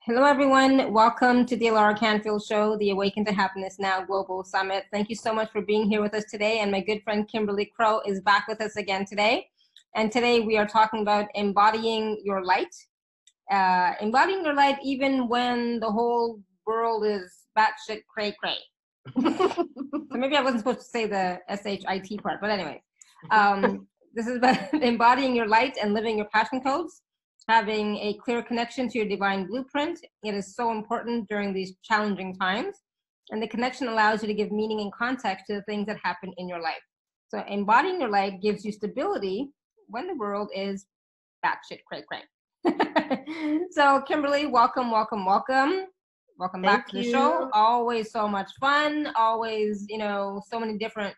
Hello, everyone. Welcome to the Laura Canfield Show, the Awaken to Happiness Now Global Summit. Thank you so much for being here with us today. And my good friend Kimberly Crowe is back with us again today. And today we are talking about embodying your light. Embodying your light even when the whole world is batshit cray cray. So maybe I wasn't supposed to say the SHIT part, but anyway. This is about embodying your light and living your passion codes. Having a clear connection to your divine blueprint. It is so important during these challenging times. And the connection allows you to give meaning and context to the things that happen in your life. So embodying your light gives you stability when the world is batshit cray cray. So Kimberly, welcome, welcome, welcome. Welcome back to the show. Always so much fun. Always, so many different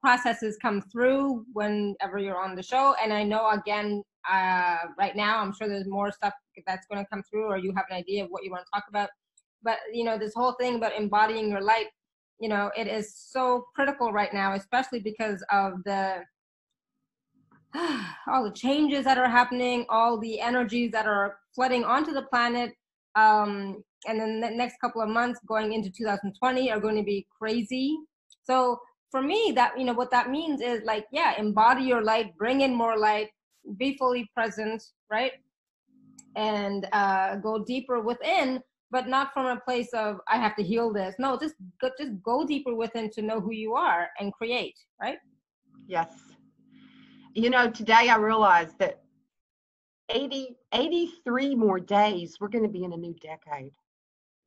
processes come through whenever you're on the show. And I know, again, right now, I'm sure there's more stuff that's going to come through, or you have an idea of what you want to talk about. But, this whole thing about embodying your light, it is so critical right now, especially because of all the changes that are happening, all the energies that are flooding onto the planet. And then the next couple of months going into 2020 are going to be crazy. So for me, that, what that means is embody your light, bring in more light, be fully present, right? And go deeper within, but not from a place of, I have to heal this. No, just go deeper within to know who you are and create, right? Yes. Today I realized that 83 more days, we're going to be in a new decade.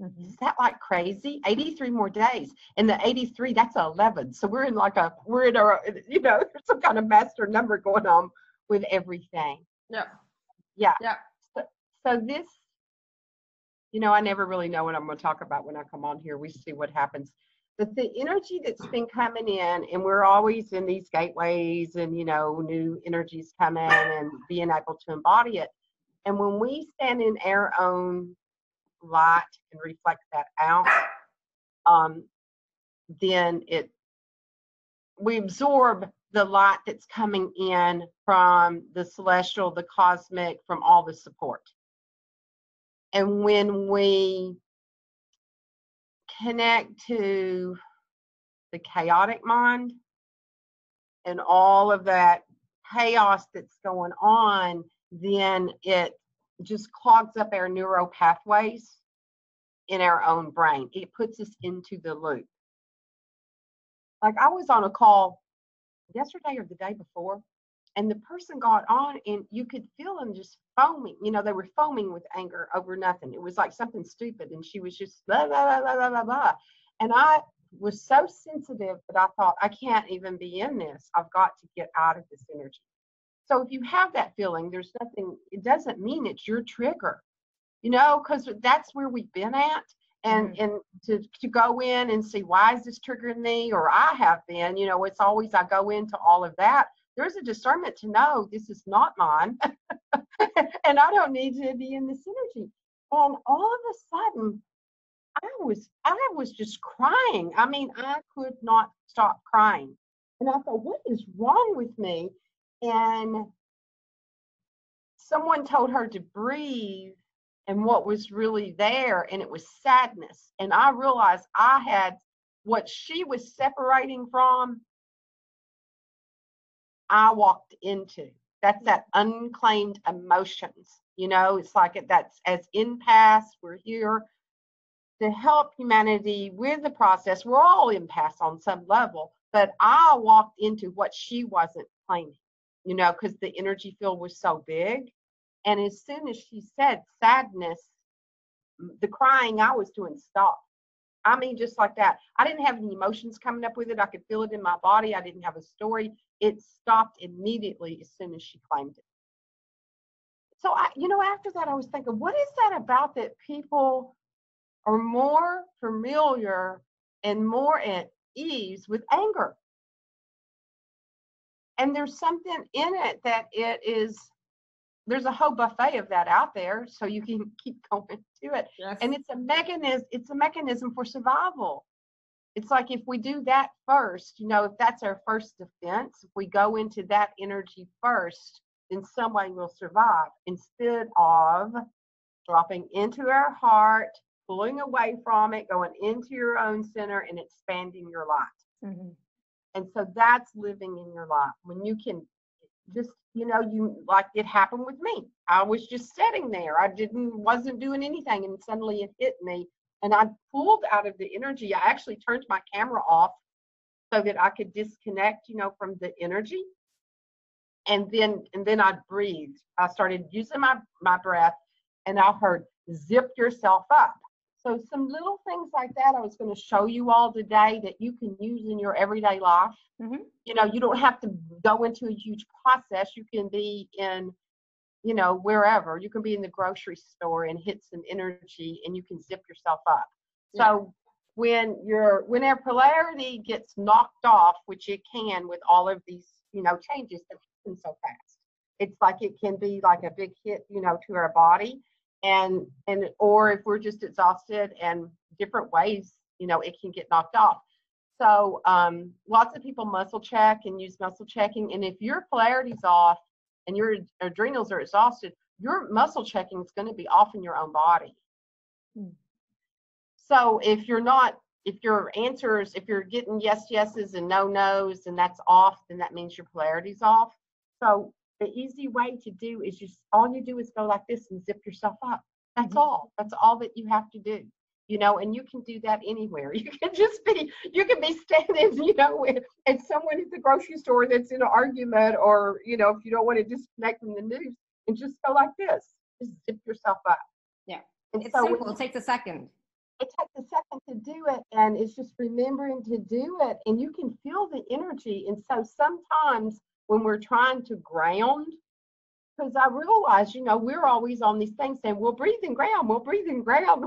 Mm-hmm. Is that like crazy? 83 more days. And the 83, that's 11. So we're in there's some kind of master number going on with everything. Yeah. Yeah. Yeah. So this, I never really know what I'm going to talk about when I come on here. We see what happens. But the energy that's been coming in, and we're always in these gateways and, new energies come in and being able to embody it. And when we stand in our own light and reflect that out, then we absorb the light that's coming in from the celestial, the cosmic, from all the support. And when we connect to the chaotic mind and all of that chaos that's going on, then it just clogs up our neural pathways in our own brain. It puts us into the loop. Like I was on a call yesterday or the day before, and the person got on and you could feel them just foaming. They were foaming with anger over nothing. It was like something stupid, and she was just blah, blah, blah, blah, blah, blah. And I was so sensitive that I thought, I can't even be in this. I've got to get out of this energy. So if you have that feeling, there's nothing, it doesn't mean it's your trigger, because that's where we've been at. And to go in and see, why is this triggering me? Or I have been, it's always, I go into all of that. There's a discernment to know this is not mine and I don't need to be in this energy. And all of a sudden, I was just crying. I mean, I could not stop crying. And I thought, what is wrong with me? And someone told her to breathe, and what was really there, and it was sadness. And I realized I had what she was separating from, I walked into. That's that unclaimed emotions. It's like that's as empaths, we're here to help humanity with the process. We're all empaths on some level, but I walked into what she wasn't claiming, because the energy field was so big. And as soon as she said sadness, the crying I was doing stopped. I mean, just like that. I didn't have any emotions coming up with it. I could feel it in my body. I didn't have a story. It stopped immediately as soon as she claimed it. So, after that, I was thinking, what is that about that people are more familiar and more at ease with anger? And there's something in it that there's a whole buffet of that out there, so you can keep going to it. Yes. And it's a mechanism for survival. It's like if we do that first, if that's our first defense, if we go into that energy first, in some way we'll survive, instead of dropping into our heart, pulling away from it, going into your own center and expanding your light. And so that's living in your light. When you can just, you like it happened with me. I was just sitting there. I wasn't doing anything, and suddenly it hit me, and I pulled out of the energy. I actually turned my camera off so that I could disconnect, from the energy. And then I breathed. I started using my breath, and I heard, zip yourself up. So some little things like that I was going to show you all today that you can use in your everyday life. You don't have to go into a huge process. You can be in, wherever. You can be in the grocery store and hit some energy, and you can zip yourself up. So when our polarity gets knocked off, which it can with all of these, changes that happen so fast, it's like it can be like a big hit, to our body. And or if we're just exhausted and different ways, it can get knocked off. So lots of people muscle check and use muscle checking. And if your polarity's off and your adrenals are exhausted, your muscle checking is going to be off in your own body. So if your answers, if you're getting yeses and no-nos and that's off, then that means your polarity's off. So the easy way to do is all you do is go like this and zip yourself up. That's all. That's all that you have to do. And you can do that anywhere. You can be standing, and someone at the grocery store that's in an argument, or, if you don't want to disconnect from the news, and just go like this, just zip yourself up. Yeah. And it's so simple. It takes a second. It takes a second to do it, and it's just remembering to do it, and you can feel the energy. And so sometimes when we're trying to ground, because I realize, we're always on these things saying, we'll breathe and ground, we'll breathe and ground.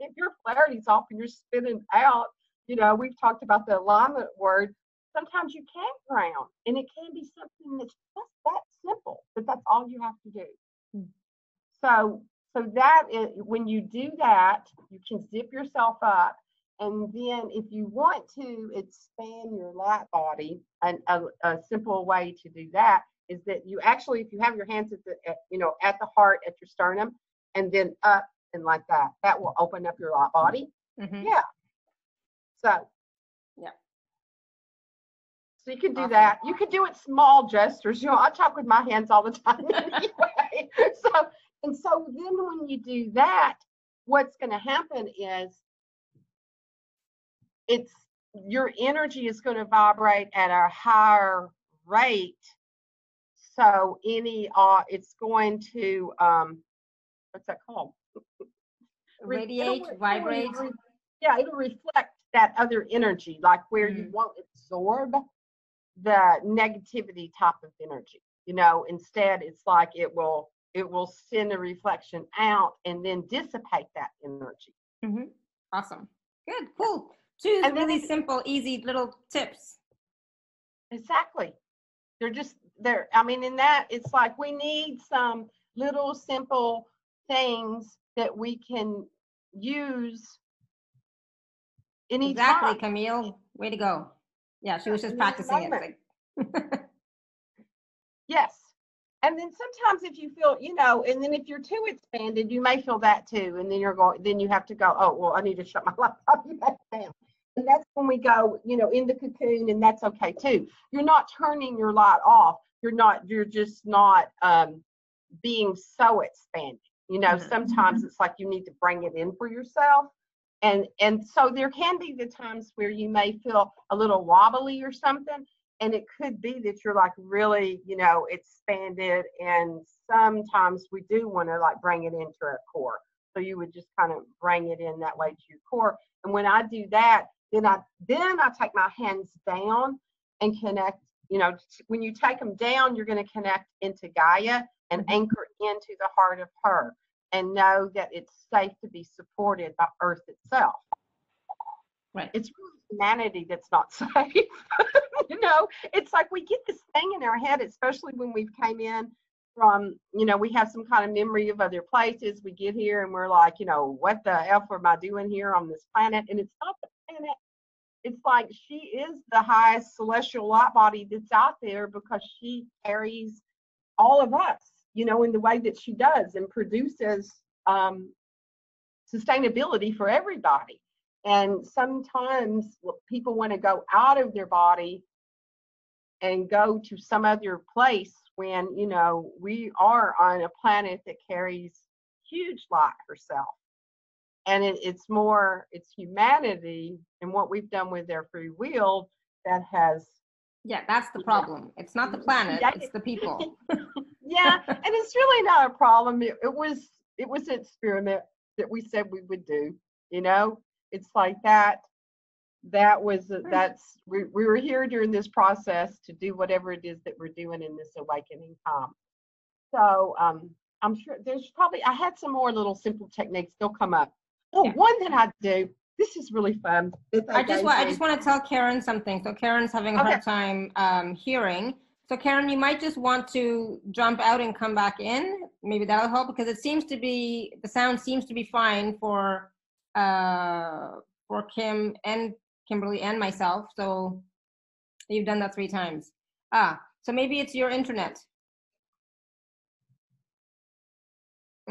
If your polarity's off and you're spinning out, we've talked about the alignment word, sometimes you can't ground, and it can be something that's just that simple, but that's all you have to do. So that is, when you do that, you can zip yourself up. And then if you want to expand your light body, and a simple way to do that is that you actually, if you have your hands at the heart, at your sternum, and then up and like that, that will open up your light body. Yeah. So you can do that. You can do it small gestures. I talk with my hands all the time anyway. So then when you do that, what's going to happen is your energy is going to vibrate at a higher rate. So it's going to, what's that called? Radiate, vibrate. It'll reflect that other energy, like where you won't absorb the negativity type of energy. Instead it's like it will send a reflection out and then dissipate that energy. Awesome. Good. Cool. Two really simple, easy little tips. Exactly. In that, it's like we need some little simple things that we can use anytime. Exactly, Camille. Way to go. Yeah, she was just practicing it. Yes. And then sometimes if you feel, and then if you're too expanded, you may feel that too. And then you have to go, oh, well, I need to shut my laptop back down. And that's when we go, in the cocoon, and that's okay too. You're not turning your light off. You're just not being so expanded. Sometimes it's like you need to bring it in for yourself. And so there can be the times where you may feel a little wobbly or something. And it could be that you're like really, expanded. And sometimes we do want to like bring it into our core. So you would just kind of bring it in that way to your core. And when I do that, then I take my hands down and connect. When you take them down, you're going to connect into Gaia and anchor into the heart of her, and know that it's safe to be supported by Earth itself. Right. It's really humanity that's not safe. It's like we get this thing in our head, especially when we've came in from, we have some kind of memory of other places. We get here and we're like, what the F am I doing here on this planet? And it's not the planet. It's like she is the highest celestial light body that's out there, because she carries all of us. you know, in the way that she does, and produces sustainability for everybody. And sometimes people want to go out of their body and go to some other place when, you know, we are on a planet that carries huge light herself. And it's humanity and what we've done with their free will that has. Yeah, that's the problem. It's not the planet, it's the people. Yeah, and it's really not a problem. It was an experiment that we said we would do, you know. It's like we were here during this process to do whatever it is that we're doing in this awakening time. So I'm sure I had some more little simple techniques. They'll come up. Oh, yeah. One that I do. This is really fun. I just want to tell Karen something. So Karen's having a hard time hearing. So Karen, you might just want to jump out and come back in. Maybe that'll help, because the sound seems to be fine for Kim and Kimberly and myself. So you've done that 3 times. So maybe it's your internet.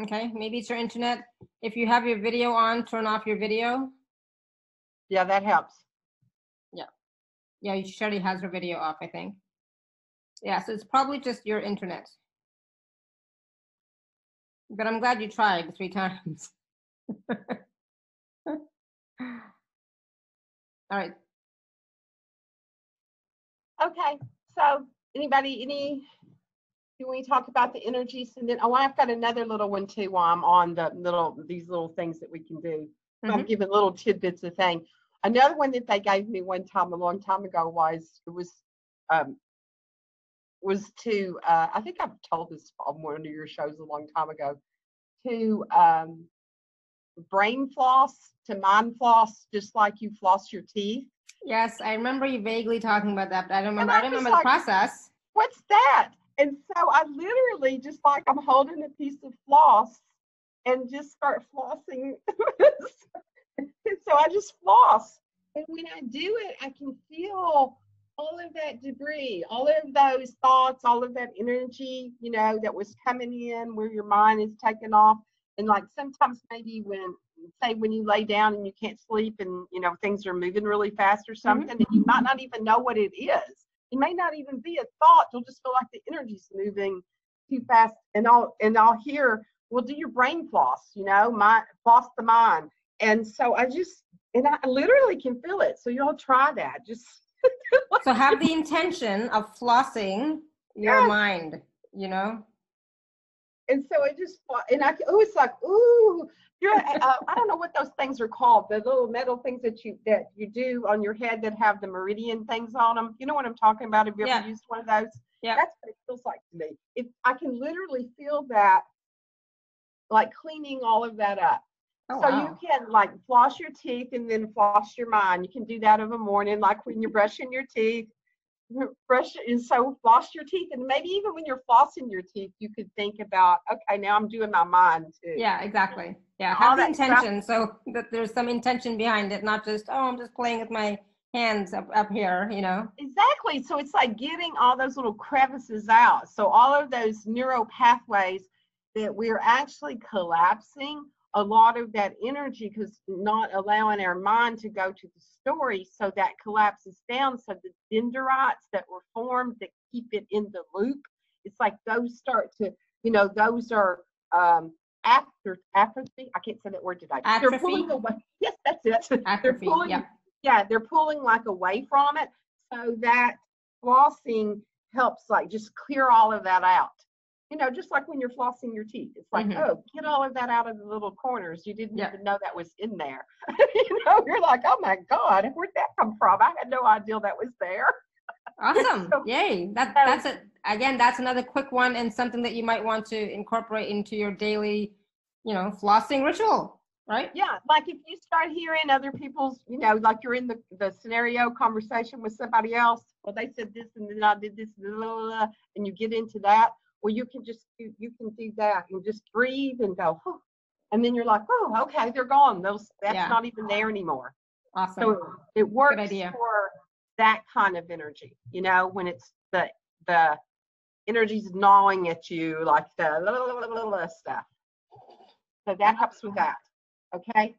Okay, maybe it's your internet. If you have your video on, turn off your video. Yeah, that helps. Yeah, she already has her video off, I think. Yeah, so it's probably just your internet. But I'm glad you tried 3 times. All right. Okay, so do we talk about the energies? And then, I've got another little one too while I'm on these little things that we can do. Mm-hmm. I'm giving little tidbits of thing. Another one that they gave me one time, a long time ago, was to, I think I've told this on one of your shows a long time ago, to brain floss, to mind floss, just like you floss your teeth. Yes, I remember you vaguely talking about that, but I don't remember the process. What's that? And so I literally, just like I'm holding a piece of floss and just start flossing. And so I just floss. And when I do it, I can feel all of that debris, all of those thoughts, all of that energy, you know, that was coming in where your mind is taken off. And like sometimes maybe when you lay down and you can't sleep and, you know, things are moving really fast or something, and you might not even know what it is. It may not even be a thought. You'll just feel like the energy's moving too fast. And I'll hear, well, do your brain floss, you know, floss the mind. And so I literally can feel it. So y'all try that. Just so have the intention of flossing your mind, you know. And so it's like, ooh, I don't know what those things are called. The little metal things that you do on your head that have the meridian things on them. You know what I'm talking about? Have you ever used one of those? Yeah. That's what it feels like to me. I can literally feel that, like cleaning all of that up. Oh, so wow. You can like floss your teeth and then floss your mind. You can do that in the morning, like when you're brushing your teeth. And so floss your teeth, and maybe even when you're flossing your teeth, you could think about, okay, now I'm doing my mind too. Yeah, exactly. Yeah, have the intention, so that there's some intention behind it, not just, oh, I'm just playing with my hands up here, you know. Exactly. So it's like getting all those little crevices out. So all of those neural pathways that we're actually collapsing a lot of that energy, because not allowing our mind to go to the story, so that collapses down. So the dendrites that were formed that keep it in the loop, it's like those start to, you know, those are atrophy. I can't say that word today. Atrophy. They're pulling away. Yes, that's it. Atrophy, they're pulling, they're pulling like away from it. So that flossing helps like just clear all of that out. You know, just like when you're flossing your teeth, it's like, oh, get all of that out of the little corners. You didn't even know that was in there. You know, you're like, oh my God, where'd that come from? I had no idea that was there. Awesome. So, yay. That's it. Again, that's another quick one, and something that you might want to incorporate into your daily, you know, flossing ritual, right? Yeah. Like if you start hearing other people's, you know, like you're in the scenario conversation with somebody else, well, they said this and then I did this, and you get into that. Well, you can do that and just breathe and go, oh. And then you're like, oh, okay, they're gone. That's not even there anymore. Awesome. So it works for that kind of energy, you know, when it's the energy's gnawing at you, like the stuff. So that helps with that. Okay.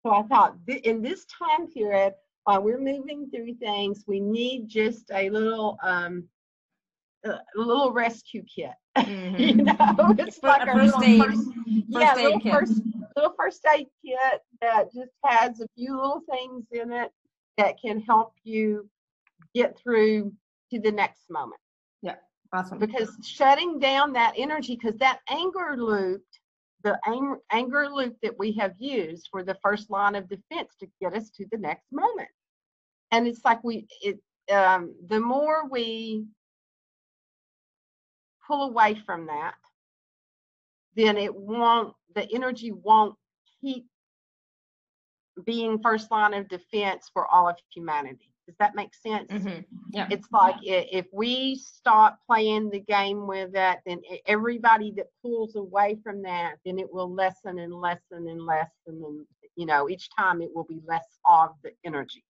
So I thought in this time period, while we're moving through things, we need just a little rescue kit. You know, it's like a first little first aid kit that just has a few little things in it that can help you get through to the next moment. Yeah, awesome. Because shutting down that energy, because that anger loop, the anger loop that we have used for the first line of defense to get us to the next moment. And it's like the more we pull away from that, then the energy won't keep being first line of defense for all of humanity. Does that make sense? Mm-hmm. Yeah. It's like if we stop playing the game with that, then everybody that pulls away from that, then it will lessen and lessen and lessen. And, you know, each time it will be less of the energy.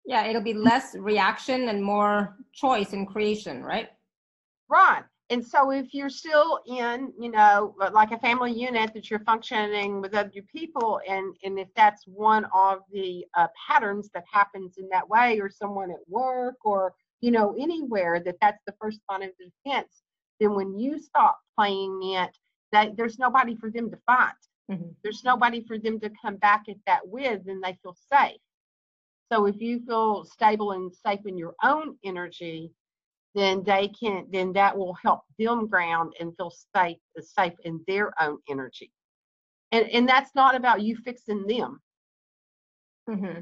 Yeah, it'll be less reaction and more choice and creation, right? Right. And so if you're still in, you know, like a family unit that you're functioning with other people, and if that's one of the patterns that happens in that way, or someone at work, or, you know, anywhere that's the first line of defense, then when you stop playing it, that there's nobody for them to fight. Mm-hmm. There's nobody for them to come back at that with, and they feel safe. So if you feel stable and safe in your own energy, then that will help them ground and feel safe in their own energy. And that's not about you fixing them. Mm-hmm.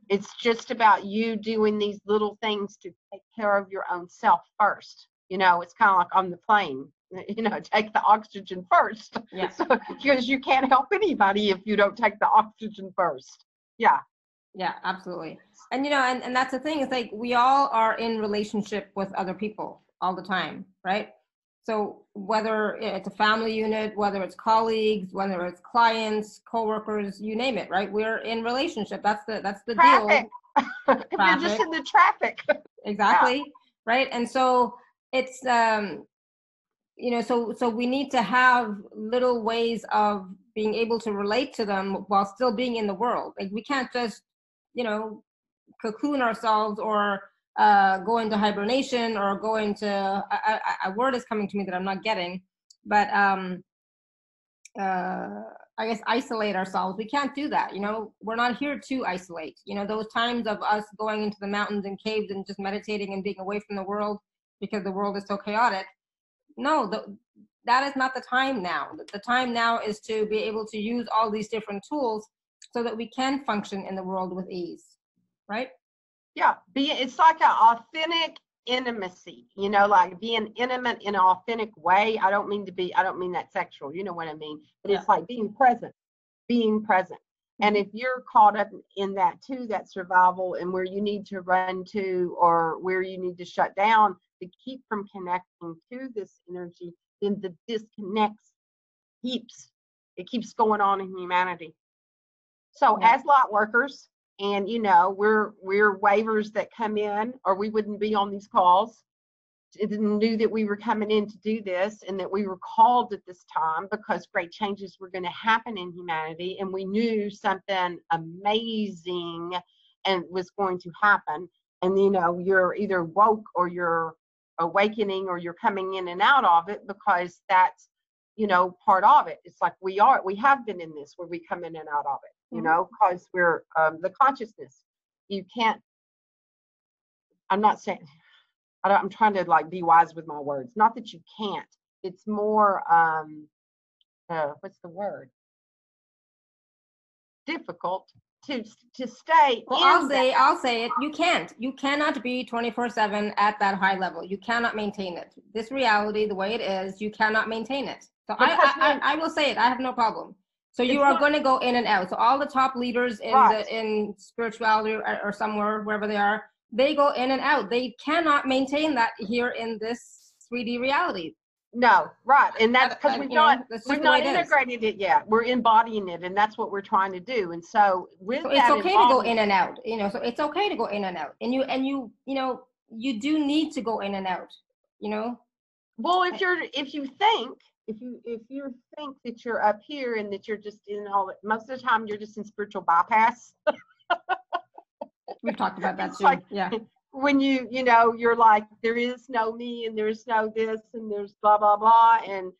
It's just about you doing these little things to take care of your own self first. You know, it's kind of like on the plane, you know, take the oxygen first. Yeah. So, because you can't help anybody if you don't take the oxygen first. Yeah. Yeah, absolutely. And, you know, and that's the thing, it's like we all are in relationship with other people all the time, right? So whether it's a family unit, whether it's colleagues, whether it's clients, coworkers, you name it, right? We're in relationship. That's the traffic. deal. If you're just in the traffic. Exactly. Yeah. Right. And so it's, you know, so we need to have little ways of being able to relate to them while still being in the world. Like we can't just, you know, cocoon ourselves or go into hibernation or go into a word is coming to me that I'm not getting, but I guess isolate ourselves. We can't do that. You know, we're not here to isolate. You know, those times of us going into the mountains and caves and just meditating and being away from the world because the world is so chaotic. No, that is not the time now. The time now is to be able to use all these different tools so that we can function in the world with ease. Right? Yeah, it's like an authentic intimacy, you know, like being intimate in an authentic way. I don't mean that sexual, you know what I mean? But It's like being present. And if you're caught up in that too, that survival and where you need to run to or where you need to shut down to keep from connecting to this energy, then the disconnect keeps going on in humanity. So as light workers, and, you know, we're waivers that come in, or we wouldn't be on these calls. Knew that we were coming in to do this and that we were called at this time because great changes were going to happen in humanity. And we knew something amazing and was going to happen. And, you know, you're either woke or you're awakening or you're coming in and out of it because that's, you know, part of it. It's like we have been in this where we come in and out of it. You know, because we're the consciousness. You can't, I'm not saying, I'm trying to like be wise with my words. Not that you can't. It's more, what's the word? Difficult to stay. Well, I'll say it. You can't. You cannot be 24/7 at that high level. You cannot maintain it. This reality, the way it is, you cannot maintain it. So I will say it. I have no problem. So you are going to go in and out. So all the top leaders in spirituality or somewhere, wherever they are, they go in and out. They cannot maintain that here in this 3D reality. No, right. And that's because we've not integrated it yet. We're embodying it, and that's what we're trying to do. And so it's okay to go in and out, you know, so it's okay to go in and out. And you know, you do need to go in and out, you know. Well, if you think that you're up here and that you're just in most of the time you're just in spiritual bypass. We've talked about that It's too. like Yeah. when you're like, there is no me and there's no this and there's blah blah blah and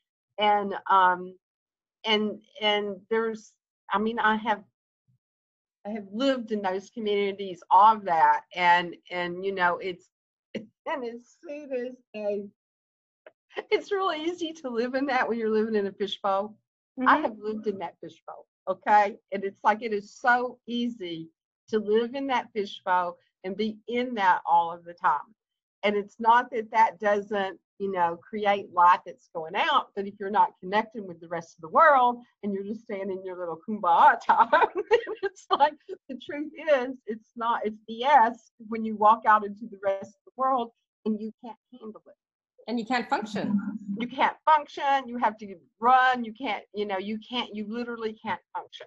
there's, I mean, I have lived in those communities of that, and it's and as soon as it's really easy to live in that when you're living in a fishbowl. I have lived in that fishbowl, okay? And it's like, it is so easy to live in that fishbowl and be in that all of the time. And it's not that doesn't, create light that's going out, but if you're not connecting with the rest of the world and you're just staying in your little kumbaya time, it's like, the truth is, it's BS when you walk out into the rest of the world and you can't handle it. And you can't function. You can't function. You have to run. You can't, you literally can't function.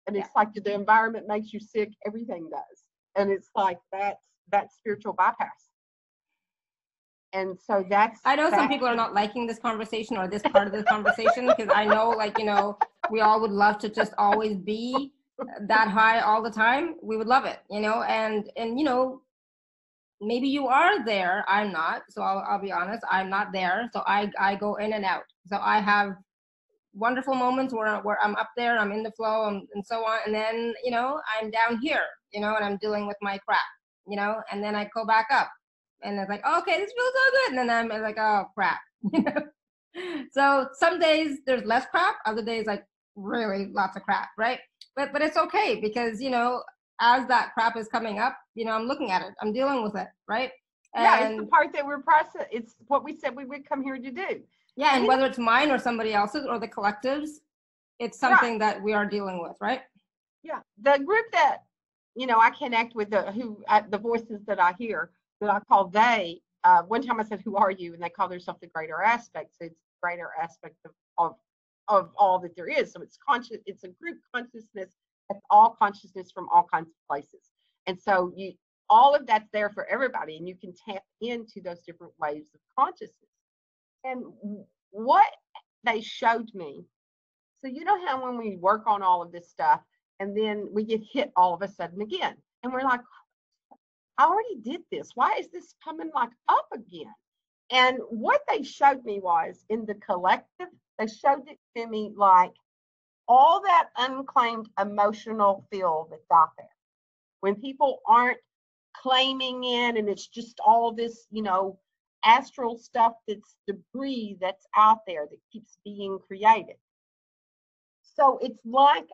And it's like the environment makes you sick. Everything does. And it's like that's spiritual bypass. And so I know some people are not liking this conversation or this part of the conversation, because I know, we all would love to just always be that high all the time. We would love it, and maybe you are there. I'm not. So I'll be honest. I'm not there. So I go in and out. So I have wonderful moments where I'm up there, I'm in the flow, and so on. And then, I'm down here, and I'm dealing with my crap, and then I go back up and it's like, oh, okay, this feels so good. And then I'm like, oh, crap. So some days there's less crap. Other days, like, really lots of crap, right? But it's okay, because, as that crap is coming up, I'm looking at it, I'm dealing with it, right? And it's the part that we're processing. It's what we said we would come here to do. Yeah, and whether it's mine or somebody else's or the collectives, it's something that we are dealing with, right? Yeah, the group that I connect with, the voices that I hear, that I call they. One time I said, "Who are you?" and they call themselves the greater aspect. So it's the greater aspect of all that there is. So it's conscious. It's a group consciousness. It's all consciousness from all kinds of places. And so all of that's there for everybody, and you can tap into those different waves of consciousness. And what they showed me, so how when we work on all of this stuff and then we get hit all of a sudden again, and we're like, I already did this. Why is this coming up again? And what they showed me was, in the collective, they showed it to me like all that unclaimed emotional field that's out there. When people aren't claiming in, and it's just all this, astral stuff, that's debris that's out there that keeps being created. So it's like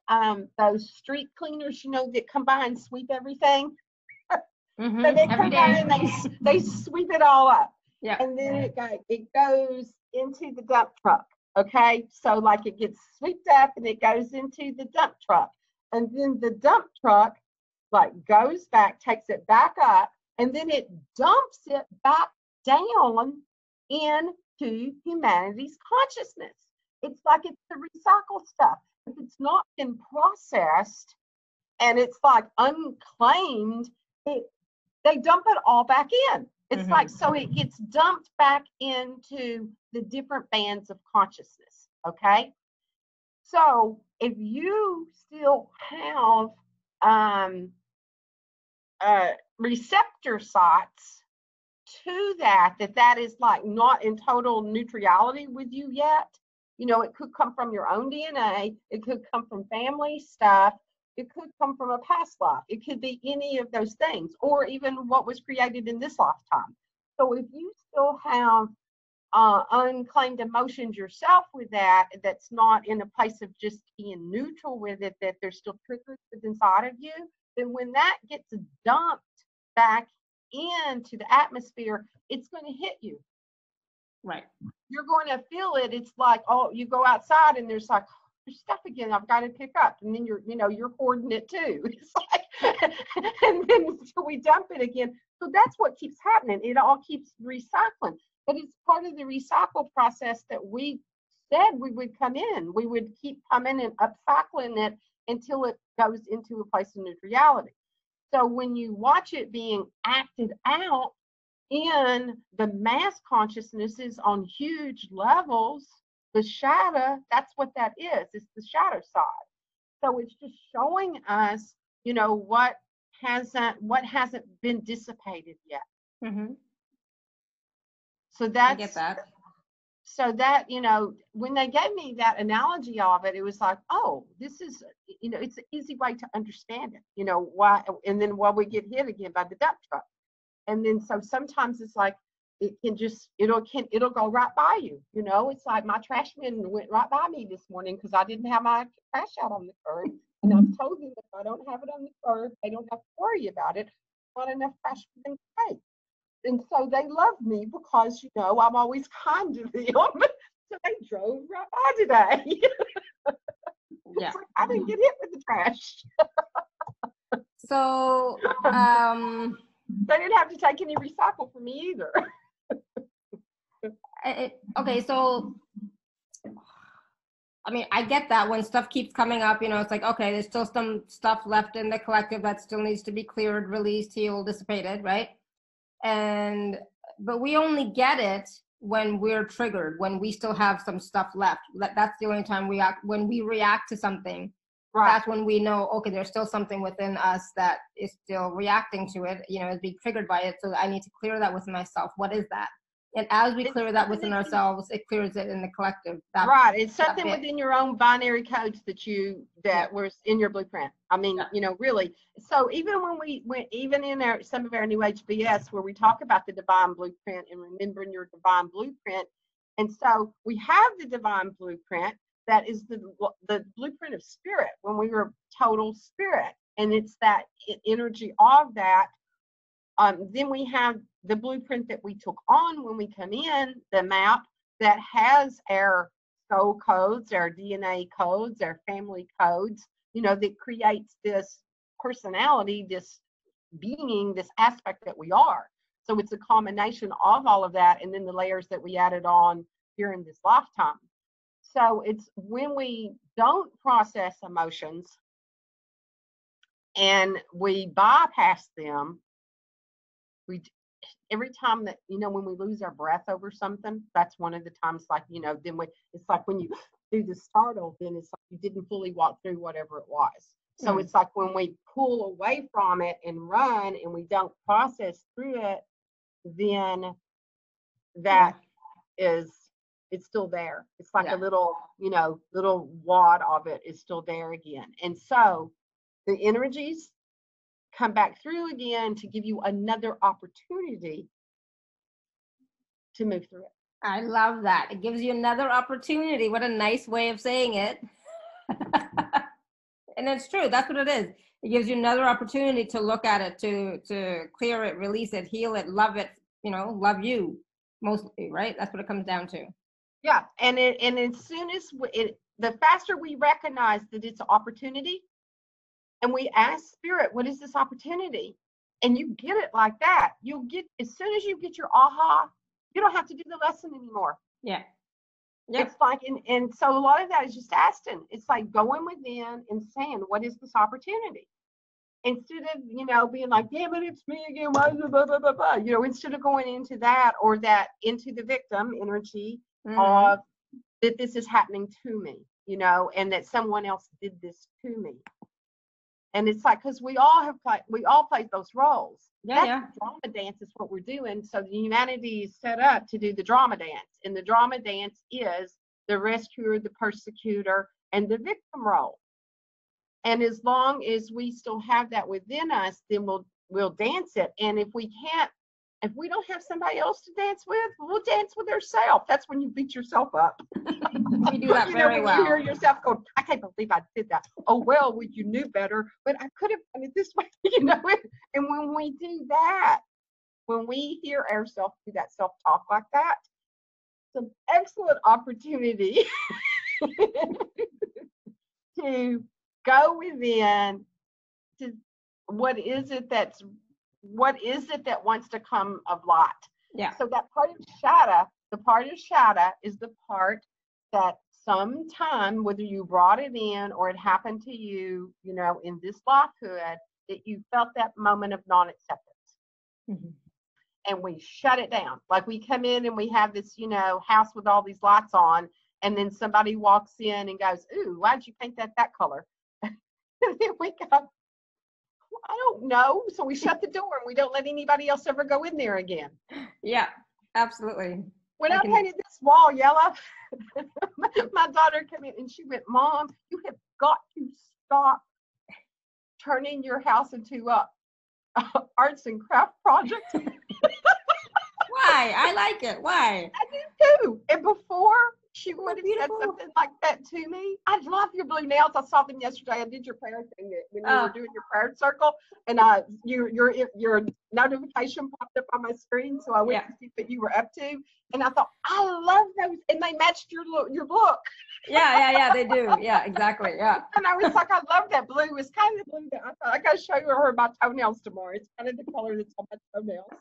those street cleaners, that come by and sweep everything. So they come by and they sweep it all up. Yeah. And then it goes into the dump truck. Okay. So it gets swept up and it goes into the dump truck. And then the dump truck goes back, takes it back up, and then it dumps it back down into humanity's consciousness. It's like it's the recycled stuff. If it's not been processed and it's unclaimed, they dump it all back in. It's so it gets dumped back into the different bands of consciousness. Okay. So if you still have receptor sites to that is not in total neutrality with you yet. It could come from your own DNA. It could come from family stuff. It could come from a past life. It could be any of those things, or even what was created in this lifetime. So if you still have unclaimed emotions yourself with that's not in a place of just being neutral with it, that there's still triggers inside of you, then when that gets dumped back into the atmosphere, it's going to hit you. Right. You're going to feel it. It's like, oh, you go outside and there's there's stuff again I've got to pick up, and then you're hoarding it too. It's and then so we dump it again. So that's what keeps happening. It all keeps recycling, but it's part of the recycle process that we said we would come in. We would keep coming and upcycling it until it goes into a place of neutrality. So when you watch it being acted out, in the mass consciousnesses on huge levels, the shadow, that's what that is. It's the shadow side. So it's just showing us, what hasn't been dissipated yet. Mm-hmm. So I get that. So that, when they gave me that analogy of it, it was like, oh, this is, it's an easy way to understand it, why, and then while we get hit again by the dump truck. And then, so sometimes it's like, it'll go right by you. It's like my trash man went right by me this morning because I didn't have my trash out on the curb. And I've told them if I don't have it on the curb, they don't have to worry about it. Not enough trash for them to take. And so they love me because, I'm always kind to them. So they drove right by today. Yeah. Like I didn't get hit with the trash. So, they didn't have to take any recycle from me either. Okay, so, I mean, I get that when stuff keeps coming up, it's like, okay, there's still some stuff left in the collective that still needs to be cleared, released, healed, dissipated, right? But we only get it when we're triggered, when we still have some stuff left. That's the only time when we react to something. Right. That's when we know, okay, there's still something within us that is still reacting to it, is being triggered by it. So I need to clear that within myself. What is that? And as we clear that within ourselves, it clears it in the collective. Right. It's something within your own binary codes that was in your blueprint. I mean, really. So even even in some of our New Age BS where we talk about the divine blueprint and remembering your divine blueprint. And so we have the divine blueprint that is the blueprint of spirit when we were total spirit. And it's that energy of that. Then we have the blueprint that we took on when we come in, the map that has our soul codes, our DNA codes, our family codes, that creates this personality, this being, this aspect that we are. So it's a combination of all of that and then the layers that we added on during this lifetime. So it's when we don't process emotions and we bypass them, every time that, when we lose our breath over something, that's one of the times, like, then it's like when you do the startle, then it's like you didn't fully walk through whatever it was. So it's like when we pull away from it and run and we don't process through it, then that is, it's still there. It's like a little wad of it is still there again. And so the energies come back through again to give you another opportunity to move through it. I love that. It gives you another opportunity. What a nice way of saying it. And it's true. That's what it is. It gives you another opportunity to look at it, to clear it, release it, heal it, love it, love you mostly, right? That's what it comes down to. Yeah. And as soon as the faster we recognize that it's an opportunity, and we ask spirit, what is this opportunity? And you get it like that. You'll get, as soon as you get your aha, you don't have to do the lesson anymore. Yeah. Yep. It's like, and so a lot of that is just asking. It's like going within and saying, what is this opportunity? Instead of, being like, damn it, it's me again, blah, blah, blah, blah, blah. Instead of going into that or into the victim energy of that this is happening to me, and that someone else did this to me. And it's like, because we all play those roles. The drama dance is what we're doing. So the humanity is set up to do the drama dance. And the drama dance is the rescuer, the persecutor, and the victim role. And as long as we still have that within us, then we'll dance it. And if we don't have somebody else to dance with, we'll dance with ourselves. That's when you beat yourself up. You do that very well. You hear yourself go, I can't believe I did that. Oh, well, you knew better, but I could have done it this way, And when we do that, when we hear ourselves do that self-talk like that, it's an excellent opportunity to go within to what is it that wants to come of light. Yeah. So that part of shadow, the part of shadow is the part that sometime, whether you brought it in or it happened to you, in this lifehood, that you felt that moment of non-acceptance. and we shut it down. Like we come in and we have this, you know, house with all these lights on, and then somebody walks in and goes, "Ooh, why'd you paint that color?" And then we go, "I don't know." So we shut the door and we don't let anybody else ever go in there again. Yeah, absolutely. When I painted this wall yellow, my daughter came in and she went, "Mom, you have got to stop turning your house into a arts and craft project." Why? I like it. Why? I do too. And before she would have said something like that to me, "I love your blue nails. I saw them yesterday. I did your prayer thing when you were doing your prayer circle, and your notification popped up on my screen, so I went to see what you were up to, and I thought, I love those, and they matched your book." Yeah, they do. Yeah, exactly. Yeah. And I was like, I love that blue. It's kind of the blue that I thought I got to show her my toenails tomorrow. It's kind of the color that's on my toenails.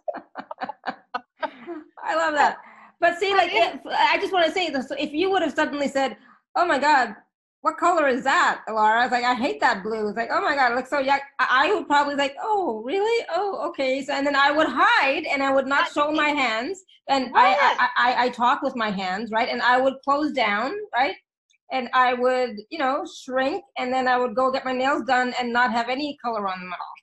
I love that. But see, like, I just want to say this. If you would have suddenly said, "Oh my God, what color is that, Laura?" I was like, "I hate that blue." It's like, "Oh my God, it looks so yuck." I would probably like, "Oh, really? Oh, okay." So, and then I would hide and I would not show my hands. And I talk with my hands, right? And I would close down, right? And I would, you know, shrink, and then I would go get my nails done and not have any color on them at all.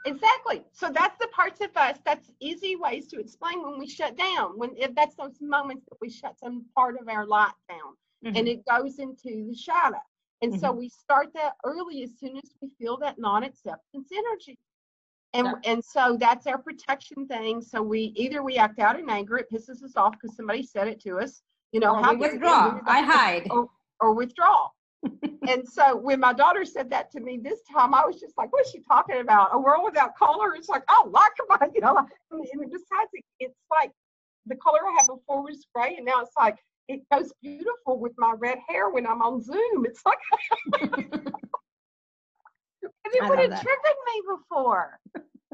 Exactly. So that's the parts of us, that's easy ways to explain when we shut down, if that's those moments that we shut some part of our light down, and it goes into the shadow. And so we start that early, as soon as we feel that non-acceptance energy. And so that's our protection thing. So we act out in anger, it pisses us off because somebody said it to us, you know, we withdraw. I hide. Or withdraw. And so when my daughter said that to me this time, I was just like, "What's she talking about? A world without color?" It's like, "Oh, like my," you know. And besides, it's like the color I had before was gray, and now it's like it goes beautiful with my red hair when I'm on Zoom. It's like, and it would have triggered me before.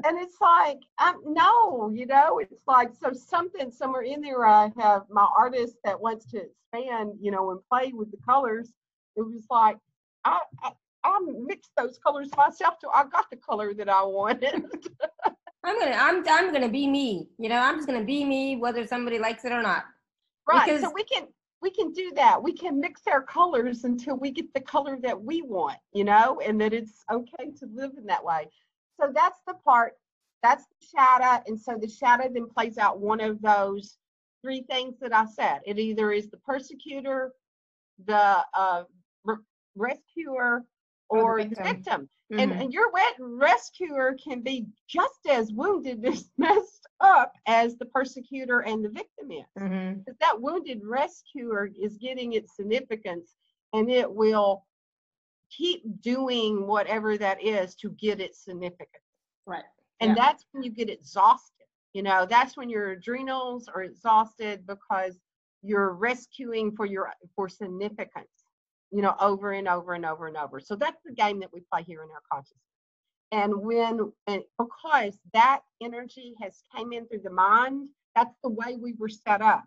And it's like, no, you know, it's like, so something somewhere in there, I have my artist that wants to expand, you know, and play with the colors. It was like, I mixed those colors myself till I got the color that I wanted. I'm gonna be me. You know, I'm just gonna be me, whether somebody likes it or not. Right. Because so we can do that. We can mix our colors until we get the color that we want, you know, and that it's okay to live in that way. So that's the part. That's the shadow. And so the shadow then plays out one of those three things that I said. It either is the persecutor, the rescuer, or the victim. And your rescuer can be just as wounded, as messed up as the persecutor and the victim is. Because that wounded rescuer is getting its significance, and it will keep doing whatever that is to get its significance. Right. And that's when you get exhausted. You know, that's when your adrenals are exhausted because you're rescuing for significance, you know, over and over and over and over. So that's the game that we play here in our consciousness. And because that energy has came in through the mind, that's the way we were set up.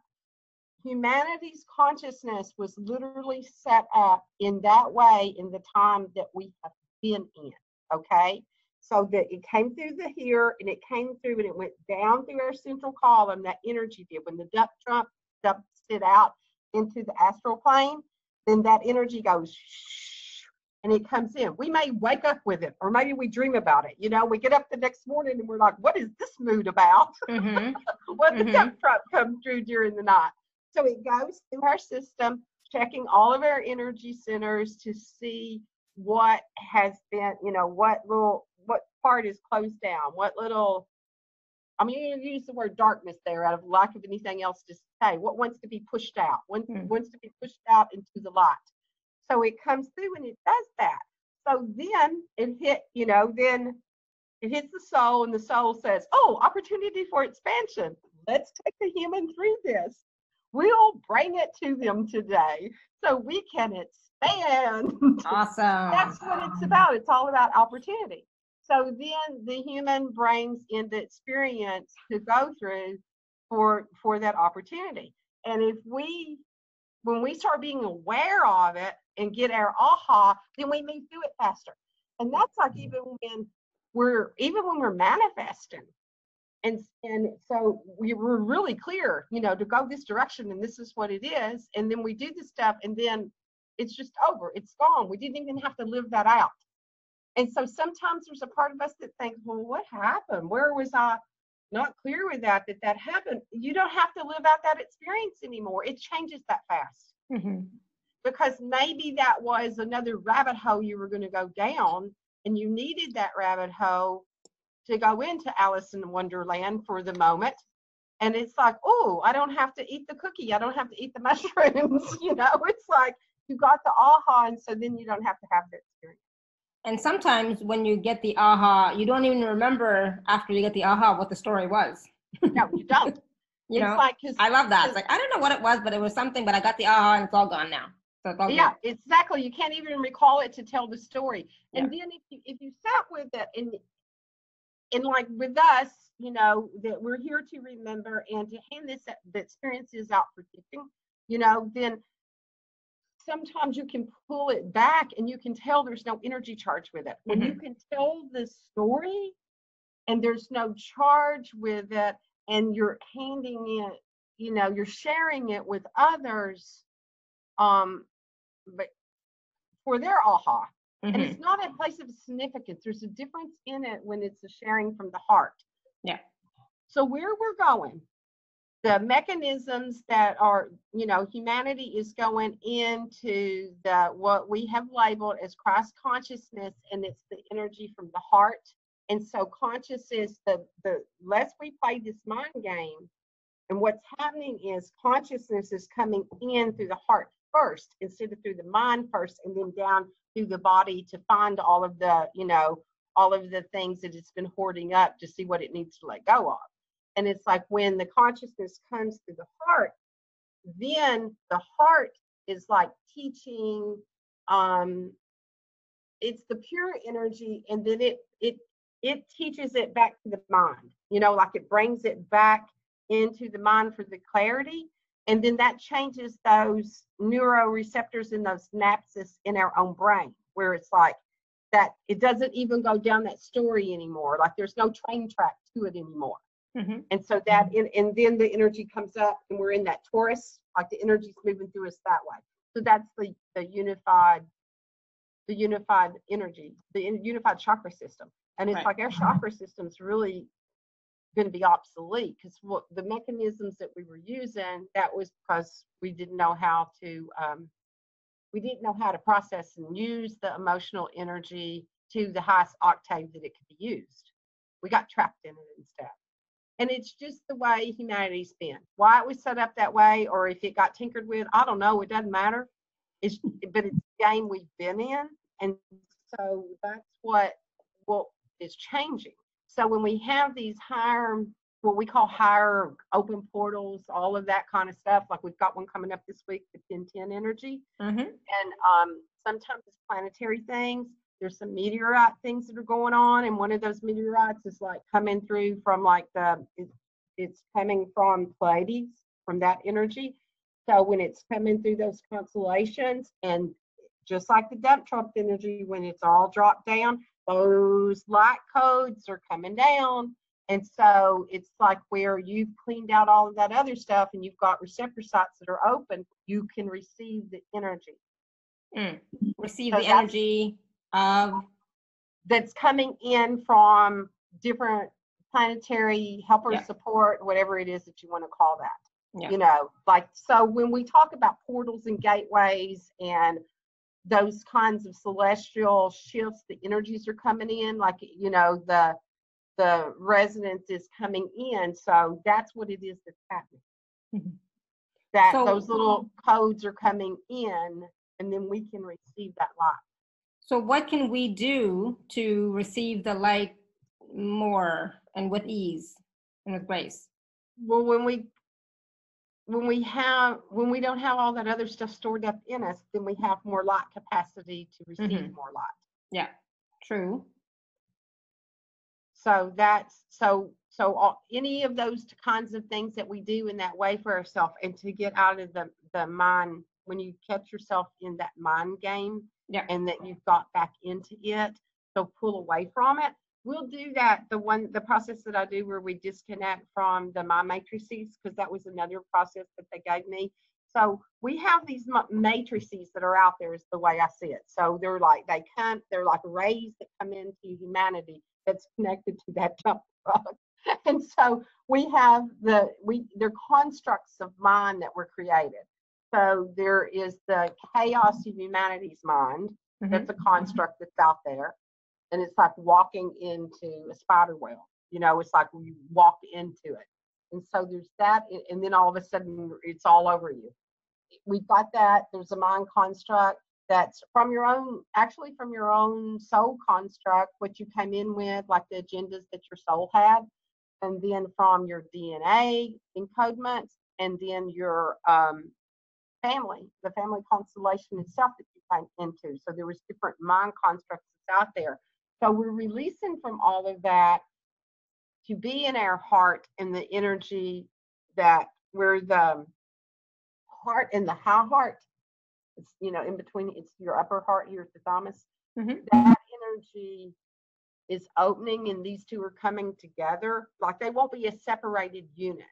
Humanity's consciousness was literally set up in that way in the time that we have been in, okay? So that it came through the here, and it came through, and it went down through our central column, that energy did. When the duck dumps it out into the astral plane, then that energy goes shh, and it comes in. We may wake up with it, or maybe we dream about it. You know, we get up the next morning and we're like, "What is this mood about?" What the duck truck come through during the night. So it goes through our system, checking all of our energy centers to see what has been, you know, what part is closed down, what little, I'm going to use the word darkness there out of lack of anything else to say. What wants to be pushed out? What wants to be pushed out into the light? So it comes through and it does that. So then it then it hits the soul, and the soul says, "Oh, opportunity for expansion. Let's take the human through this. We'll bring it to them today so we can expand." Awesome. That's what it's about. It's all about opportunity. So then the human brings in the experience to go through for that opportunity. And when we start being aware of it and get our aha, then we move through it faster. And that's like even when we're manifesting, And so we were really clear, you know, to go this direction, and this is what it is. And then we do the stuff, and then it's just over. It's gone. We didn't even have to live that out. And so sometimes there's a part of us that thinks, well, what happened? Where was I not clear with that happened? You don't have to live out that experience anymore. It changes that fast. Mm-hmm. Because maybe that was another rabbit hole you were going to go down, and you needed that rabbit hole to go into Alice in Wonderland for the moment. And it's like, oh, I don't have to eat the cookie. I don't have to eat the mushrooms. You know, it's like you got the aha, and so then you don't have to have the experience. And sometimes when you get the aha, you don't even remember after you get the aha what the story was. No, you don't. You it's know, like, I love that. It's like, I don't know what it was, but it was something, but I got the aha and it's all gone now. So it's all yeah, good. exactly. You can't even recall it to tell the story. Yeah. And then if you sat with it and like with us, you know, that we're here to remember and to hand the experiences out for teaching, you know, then sometimes you can pull it back and you can tell there's no energy charge with it. When you can tell the story and there's no charge with it, and you're handing it, you know, you're sharing it with others, but for their aha. And it's not a place of significance. There's a difference in it when it's a sharing from the heart. Yeah. So where we're going, the mechanisms that are, you know, humanity is going into what we have labeled as Christ consciousness, and it's the energy from the heart. And so consciousness, the less we play this mind game, and what's happening is consciousness is coming in through the heart first instead of through the mind first, and then down through the body to find all of the, you know, all of the things that it's been hoarding up to see what it needs to let go of. And it's like when the consciousness comes through the heart, then the heart is like teaching, it's the pure energy, and then it teaches it back to the mind, you know, like it brings it back into the mind for the clarity. And then that changes those neuroreceptors and those synapses in our own brain, where it's like that it doesn't even go down that story anymore. Like there's no train track to it anymore. And so that, and then the energy comes up and we're in that torus, like the energy's moving through us that way. So that's the unified energy, the unified chakra system. And it's like our chakra system's really going to be obsolete, because what the mechanisms that we were using, that was because we didn't know how to process and use the emotional energy to the highest octave that it could be used. We got trapped in it instead. And it's just the way humanity's been. Why it was set up that way, or if it got tinkered with, I don't know. It doesn't matter. But it's the game we've been in, and so that's what is changing. So when we have these higher, what we call higher open portals, all of that kind of stuff, like we've got one coming up this week, the 1010 energy, and sometimes it's planetary things. There's some meteorite things that are going on, and one of those meteorites is like coming through from like it's coming from Pleiades, from that energy. So when it's coming through those constellations, and just like the dump truck energy, when it's all dropped down, those light codes are coming down. And so it's like where you've cleaned out all of that other stuff and you've got receptor sites that are open, you can receive the energy. Receive the energy of that's coming in from different planetary helper support, whatever it is that you want to call that. You know, like, so when we talk about portals and gateways and those kinds of celestial shifts, the energies are coming in, like, you know, the resonance is coming in. So that's what it is that's happening. That those little codes are coming in, and then we can receive that light. So what can we do to receive the light more and with ease and with grace? Well, when we don't have all that other stuff stored up in us, then we have more light capacity to receive more light. Yeah, true. So that's any of those kinds of things that we do in that way for ourselves, and to get out of the mind, when you catch yourself in that mind game, and that you've got back into it, so pull away from it. We'll do that. The process that I do where we disconnect from the mind matrices, because that was another process that they gave me. So we have these matrices that are out there, is the way I see it. So they're like rays that come into humanity that's connected to that dump truck. And so we have they're constructs of mind that were created. So there is the chaos of humanity's mind. That's a construct that's out there. And it's like walking into a spider web. You know, it's like you walk into it. And so there's that, and then all of a sudden it's all over you. We've got that. There's a mind construct that's from your own soul construct, what you came in with, like the agendas that your soul had, and then from your DNA encodements, and then your the family constellation itself that you came into. So there was different mind constructs out there. So we're releasing from all of that to be in our heart and the energy that we're the heart and the high heart. It's, in between, it's your upper heart here at the thymus. That energy is opening, and these two are coming together. Like they won't be a separated unit.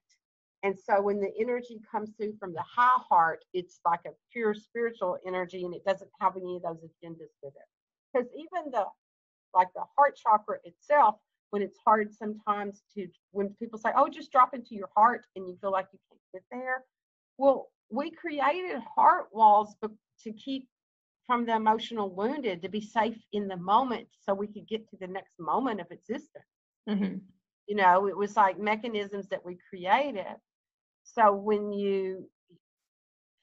And so when the energy comes through from the high heart, it's like a pure spiritual energy, and it doesn't have any of those agendas with it. Because even the heart chakra itself, when it's hard sometimes when people say, oh, just drop into your heart, and you feel like you can't get there. Well, we created heart walls to keep from the emotional wounded, to be safe in the moment so we could get to the next moment of existence. It was like mechanisms that we created. So when you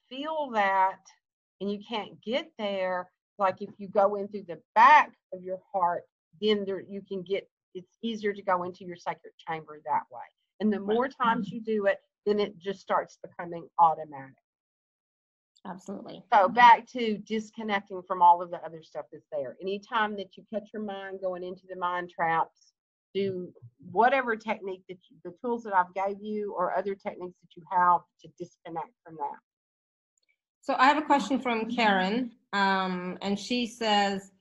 feel that and you can't get there, like if you go in through the back of your heart, then it's easier to go into your sacred chamber that way. And the more times you do it, then it just starts becoming automatic. Absolutely. So back to disconnecting from all of the other stuff that's there. Anytime that you catch your mind going into the mind traps, do whatever technique the tools that I've gave you, or other techniques that you have to disconnect from that. So I have a question from Karen, and she says,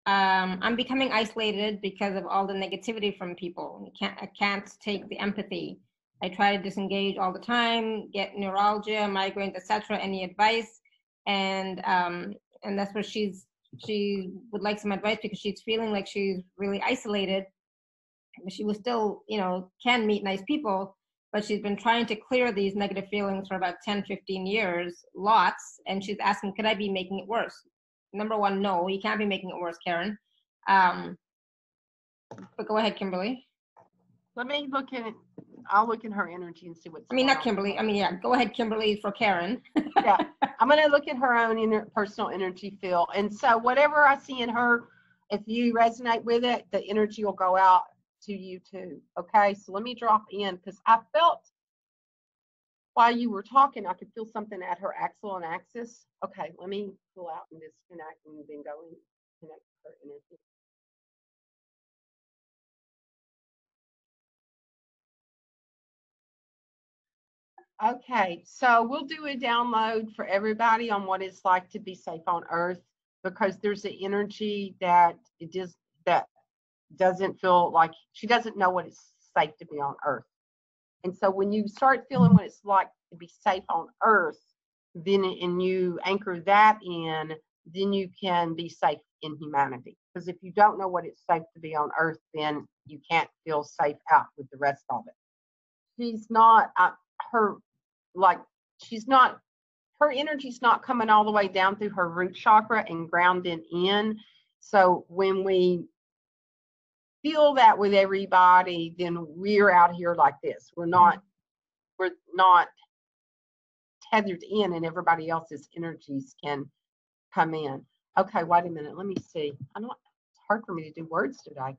I'm becoming isolated because of all the negativity from people. I can't take the empathy. I try to disengage all the time, get neuralgia, migraines, etc. Any advice? And that's where she would like some advice, because she's feeling like she's really isolated. She was still, can meet nice people, but she's been trying to clear these negative feelings for about 10, 15 years, lots. And she's asking, could I be making it worse? Number one, no, you can't be making it worse, Karen. But go ahead, Kimberly. Let me look at it. I'll look in her energy and see what's not Kimberly. Go ahead, Kimberly, for Karen. Yeah, I'm going to look at her own personal energy field. And so whatever I see in her, if you resonate with it, the energy will go out to you too. Okay, so let me drop in, because I felt while you were talking, I could feel something at her axle and axis. Okay, let me pull out and disconnect, and then go and connect her energy. Okay, so we'll do a download for everybody on what it's like to be safe on Earth, because there's an energy that doesn't feel like, she doesn't know what it's safe to be on Earth. And so when you start feeling what it's like to be safe on Earth, and you anchor that in, then you can be safe in humanity. Because if you don't know what it's safe to be on Earth, then you can't feel safe out with the rest of it. She's not her energy's not coming all the way down through her root chakra and grounding in. So when we feel that with everybody, then we're out here like this. We're not tethered in, and everybody else's energies can come in. Okay, wait a minute. Let me see. It's hard for me to do words today.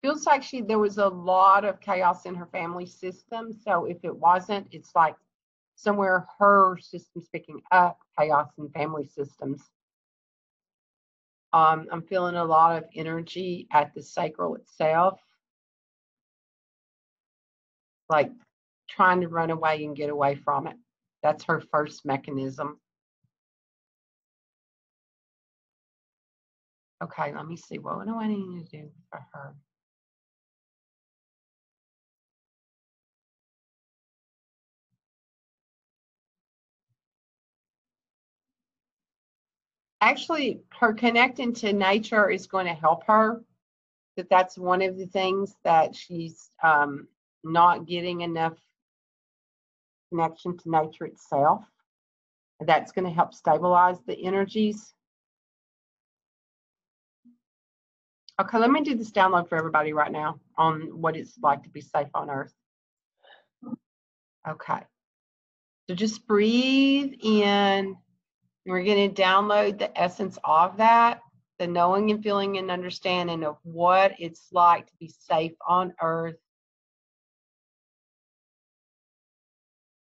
Feels like there was a lot of chaos in her family system. So if it wasn't, it's like somewhere her system's picking up chaos in family systems. I'm feeling a lot of energy at the sacral itself, like trying to run away and get away from it. That's her first mechanism. Okay, let me see. What do I need to do for her? Actually, her connecting to nature is going to help her. That's one of the things that she's not getting enough connection to nature itself. That's going to help stabilize the energies. Okay, let me do this download for everybody right now on what it's like to be safe on Earth. Okay, so just breathe in. We're going to download the essence of that, the knowing and feeling and understanding of what it's like to be safe on Earth.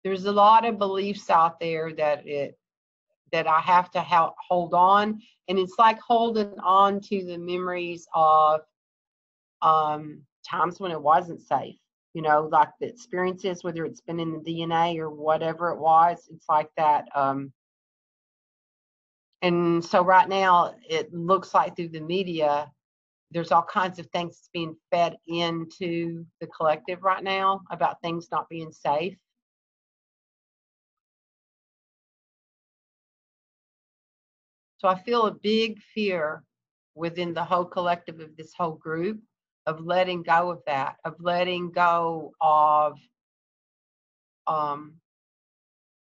There's a lot of beliefs out there that I have to hold on, and it's like holding on to the memories of times when it wasn't safe. You know, like the experiences, whether it's been in the DNA or whatever it was. It's like that. And so right now, it looks like through the media, there's all kinds of things that's being fed into the collective right now about things not being safe. So I feel a big fear within the whole collective of this whole group of letting go of that, of letting go of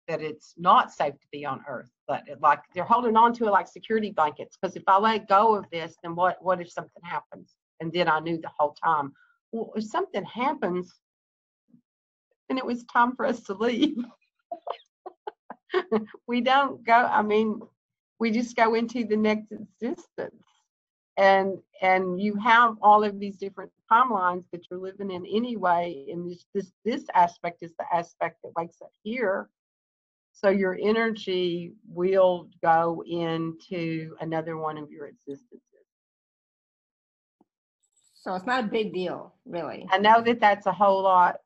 that it's not safe to be on Earth. But like they're holding on to it like security blankets, because if I let go of this, then what if something happens? And then I knew the whole time, well, if something happens, then it was time for us to leave. We don't go, I mean, we just go into the next existence. And you have all of these different timelines that you're living in anyway. And this aspect is the aspect that wakes up here. So your energy will go into another one of your existences. So it's not a big deal, really. I know that that's a whole lot,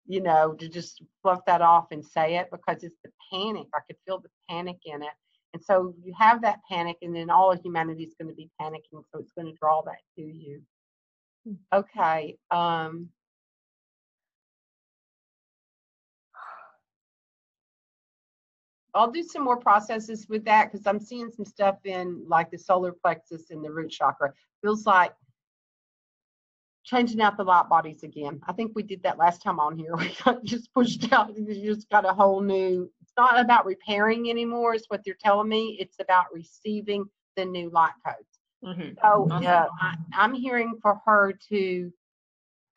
you know, to just fluff that off and say it, because it's the panic. I could feel the panic in it. And so you have that panic, and then all of humanity is going to be panicking. So it's going to draw that to you. Okay. I'll do some more processes with that, because I'm seeing some stuff in like the solar plexus and the root chakra. Feels like changing out the light bodies again. I think we did that last time on here. We got just pushed out. You just got a whole new, it's not about repairing anymore, is what they're telling me. It's about receiving the new light codes. Mm-hmm. So I'm hearing for her to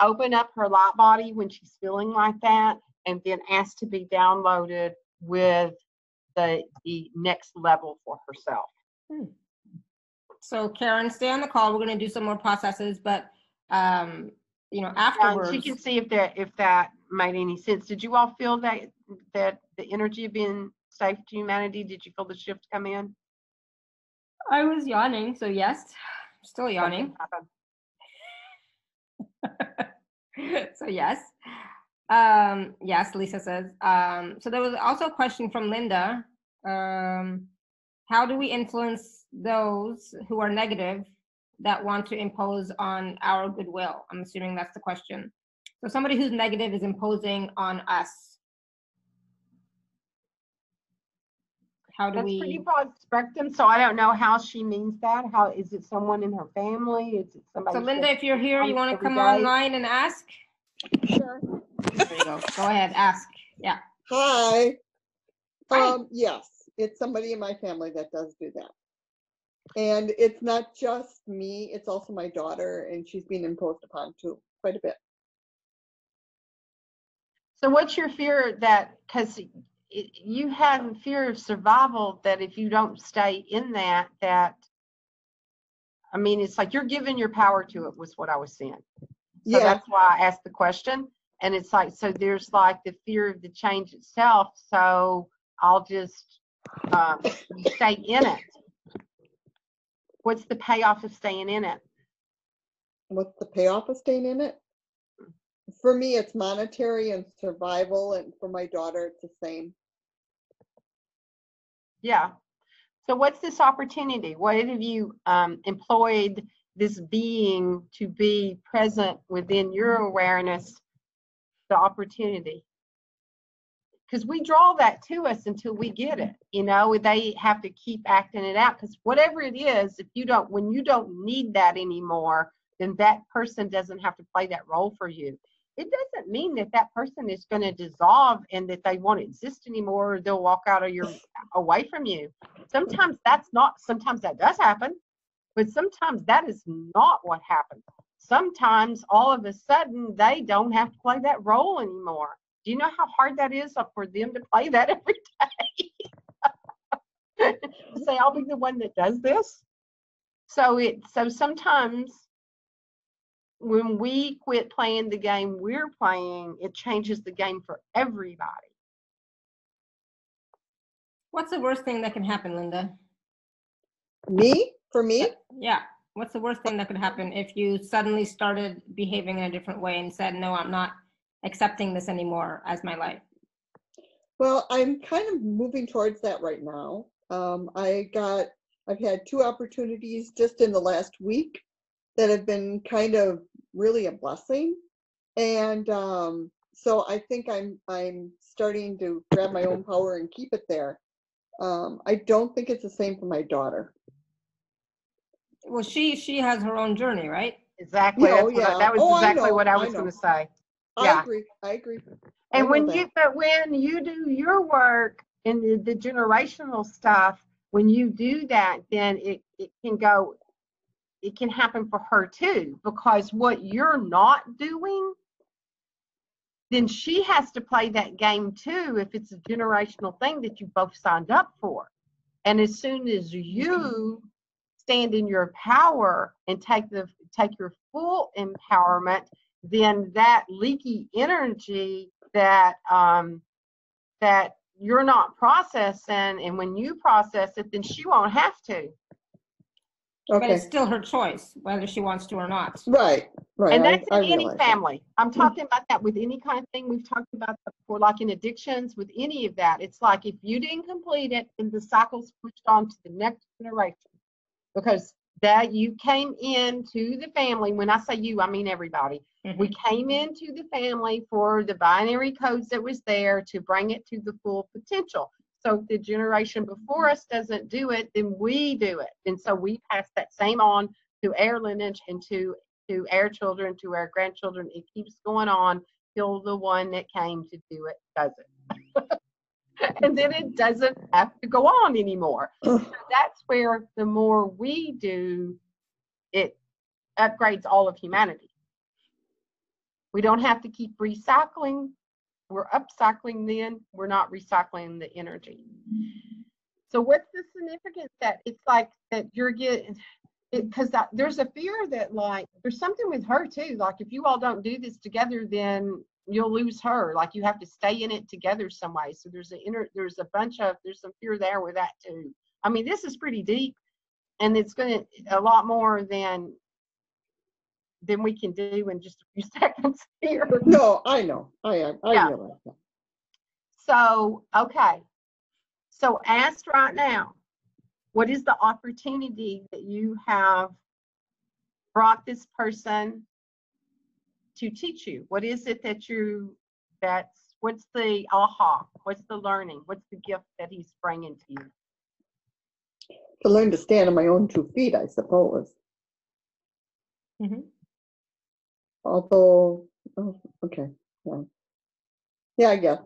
open up her light body when she's feeling like that, and then ask to be downloaded with the next level for herself. So Karen, stay on the call. We're going to do some more processes, but you know, afterwards. She can see if that made any sense. Did you all feel that the energy of being safe to humanity? Did you feel the shift come in? I was yawning, so yes, still yawning. So yes. Yes, Lisa says. So there was also a question from Linda. How do we influence those who are negative that want to impose on our goodwill? I'm assuming that's the question. So somebody who's negative is imposing on us. How do we? That's pretty broad spectrum, so I don't know how she means that. How is it? Someone in her family? Is it somebody? So Linda, if you're here, you want to come online and ask? Sure. There you go. Go ahead, ask. Yeah. Hi. Yes, it's somebody in my family that does do that. And it's not just me, it's also my daughter, and she's being imposed upon too, quite a bit. So what's your fear that, because you have a fear of survival, that if you don't stay in that, I mean, it's like you're giving your power to it, was what I was saying. So yeah, that's why I asked the question. And it's like, so there's like the fear of the change itself. So I'll just stay in it. What's the payoff of staying in it? What's the payoff of staying in it? For me, it's monetary and survival, and for my daughter, it's the same. Yeah. So what's this opportunity? What have you employed this being to be present within your awareness, the opportunity? Because we draw that to us until we get it. You know, they have to keep acting it out, because whatever it is, when you don't need that anymore, then that person doesn't have to play that role for you. It doesn't mean that that person is going to dissolve and that they won't exist anymore, or they'll walk out of away from you. Sometimes that does happen, but sometimes that is not what happens. Sometimes all of a sudden they don't have to play that role anymore. Do you know how hard that is for them to play that every day? Say, I'll be the one that does this. So sometimes when we quit playing the game we're playing, it changes the game for everybody. What's the worst thing that can happen, Linda? For me? Yeah. What's the worst thing that could happen if you suddenly started behaving in a different way and said, no, I'm not accepting this anymore as my life? Well, I'm kind of moving towards that right now. I've had 2 opportunities just in the last week that have been kind of really a blessing. And so I think I'm starting to grab my own power and keep it there. I don't think it's the same for my daughter. Well, she has her own journey, right? Exactly. Yeah, That was exactly what I know. was going to say. Yeah. I agree. And when you do your work in the generational stuff, when you do that, then it can happen for her too, because what you're not doing, then she has to play that game too, if it's a generational thing that you both signed up for. And as soon as you stand in your power and take your full empowerment, then that leaky energy that you're not processing, and when you process it, then she won't have to. Okay. But it's still her choice whether she wants to or not. Right. And that's in any family. I'm talking about that with any kind of thing. We've talked about that before, like in addictions, with any of that. It's like if you didn't complete it, then the cycle's pushed on to the next generation. Because that you came into the family, when I say you, I mean everybody. Mm-hmm. We came into the family for the binary codes that was there to bring it to the full potential. So if the generation before us doesn't do it, then we do it. And so we pass that same on to our lineage and to our children, to our grandchildren. It keeps going on till the one that came to do it does it. And then it doesn't have to go on anymore. So that's where the more we do, it upgrades all of humanity. We don't have to keep recycling. We're upcycling then. We're not recycling the energy. So what's the significance that it's like that you're getting, because there's a fear that like, there's something with her too. Like if you all don't do this together, then you'll lose her. Like you have to stay in it together some way. So there's some fear there with that too. I mean, this is pretty deep, and it's going to a lot more than we can do in just a few seconds here. No, I know. I realize that. So, okay. So ask right now, what is the opportunity that you have brought this person to teach you? What is it what's the aha? What's the learning? What's the gift that he's bringing to you? To learn to stand on my own 2 feet, I suppose. Mm-hmm. Although, okay. Yeah, I guess.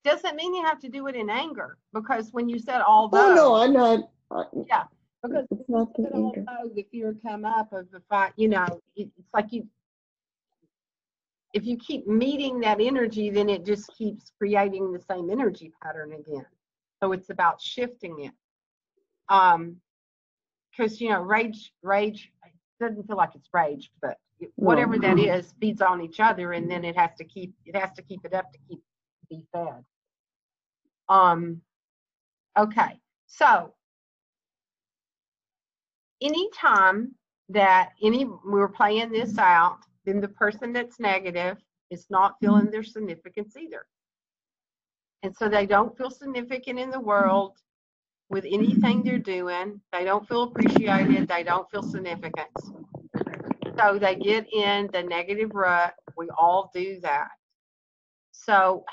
Doesn't mean you have to do it in anger, because when you said although. Oh, no, I'm not. Yeah, because it's not the anger. Although the fear come up of the fight, you know, it's like if you keep meeting that energy, then it just keeps creating the same energy pattern again. So it's about shifting it. Because, you know, rage doesn't feel like it's rage, but whatever that is feeds on each other, and then it has to keep it up to be fed. Okay, so anytime that we were playing this out, then the person that's negative is not feeling their significance either. And so they don't feel significant in the world with anything they're doing. They don't feel appreciated. They don't feel significance. So they get in the negative rut. We all do that. So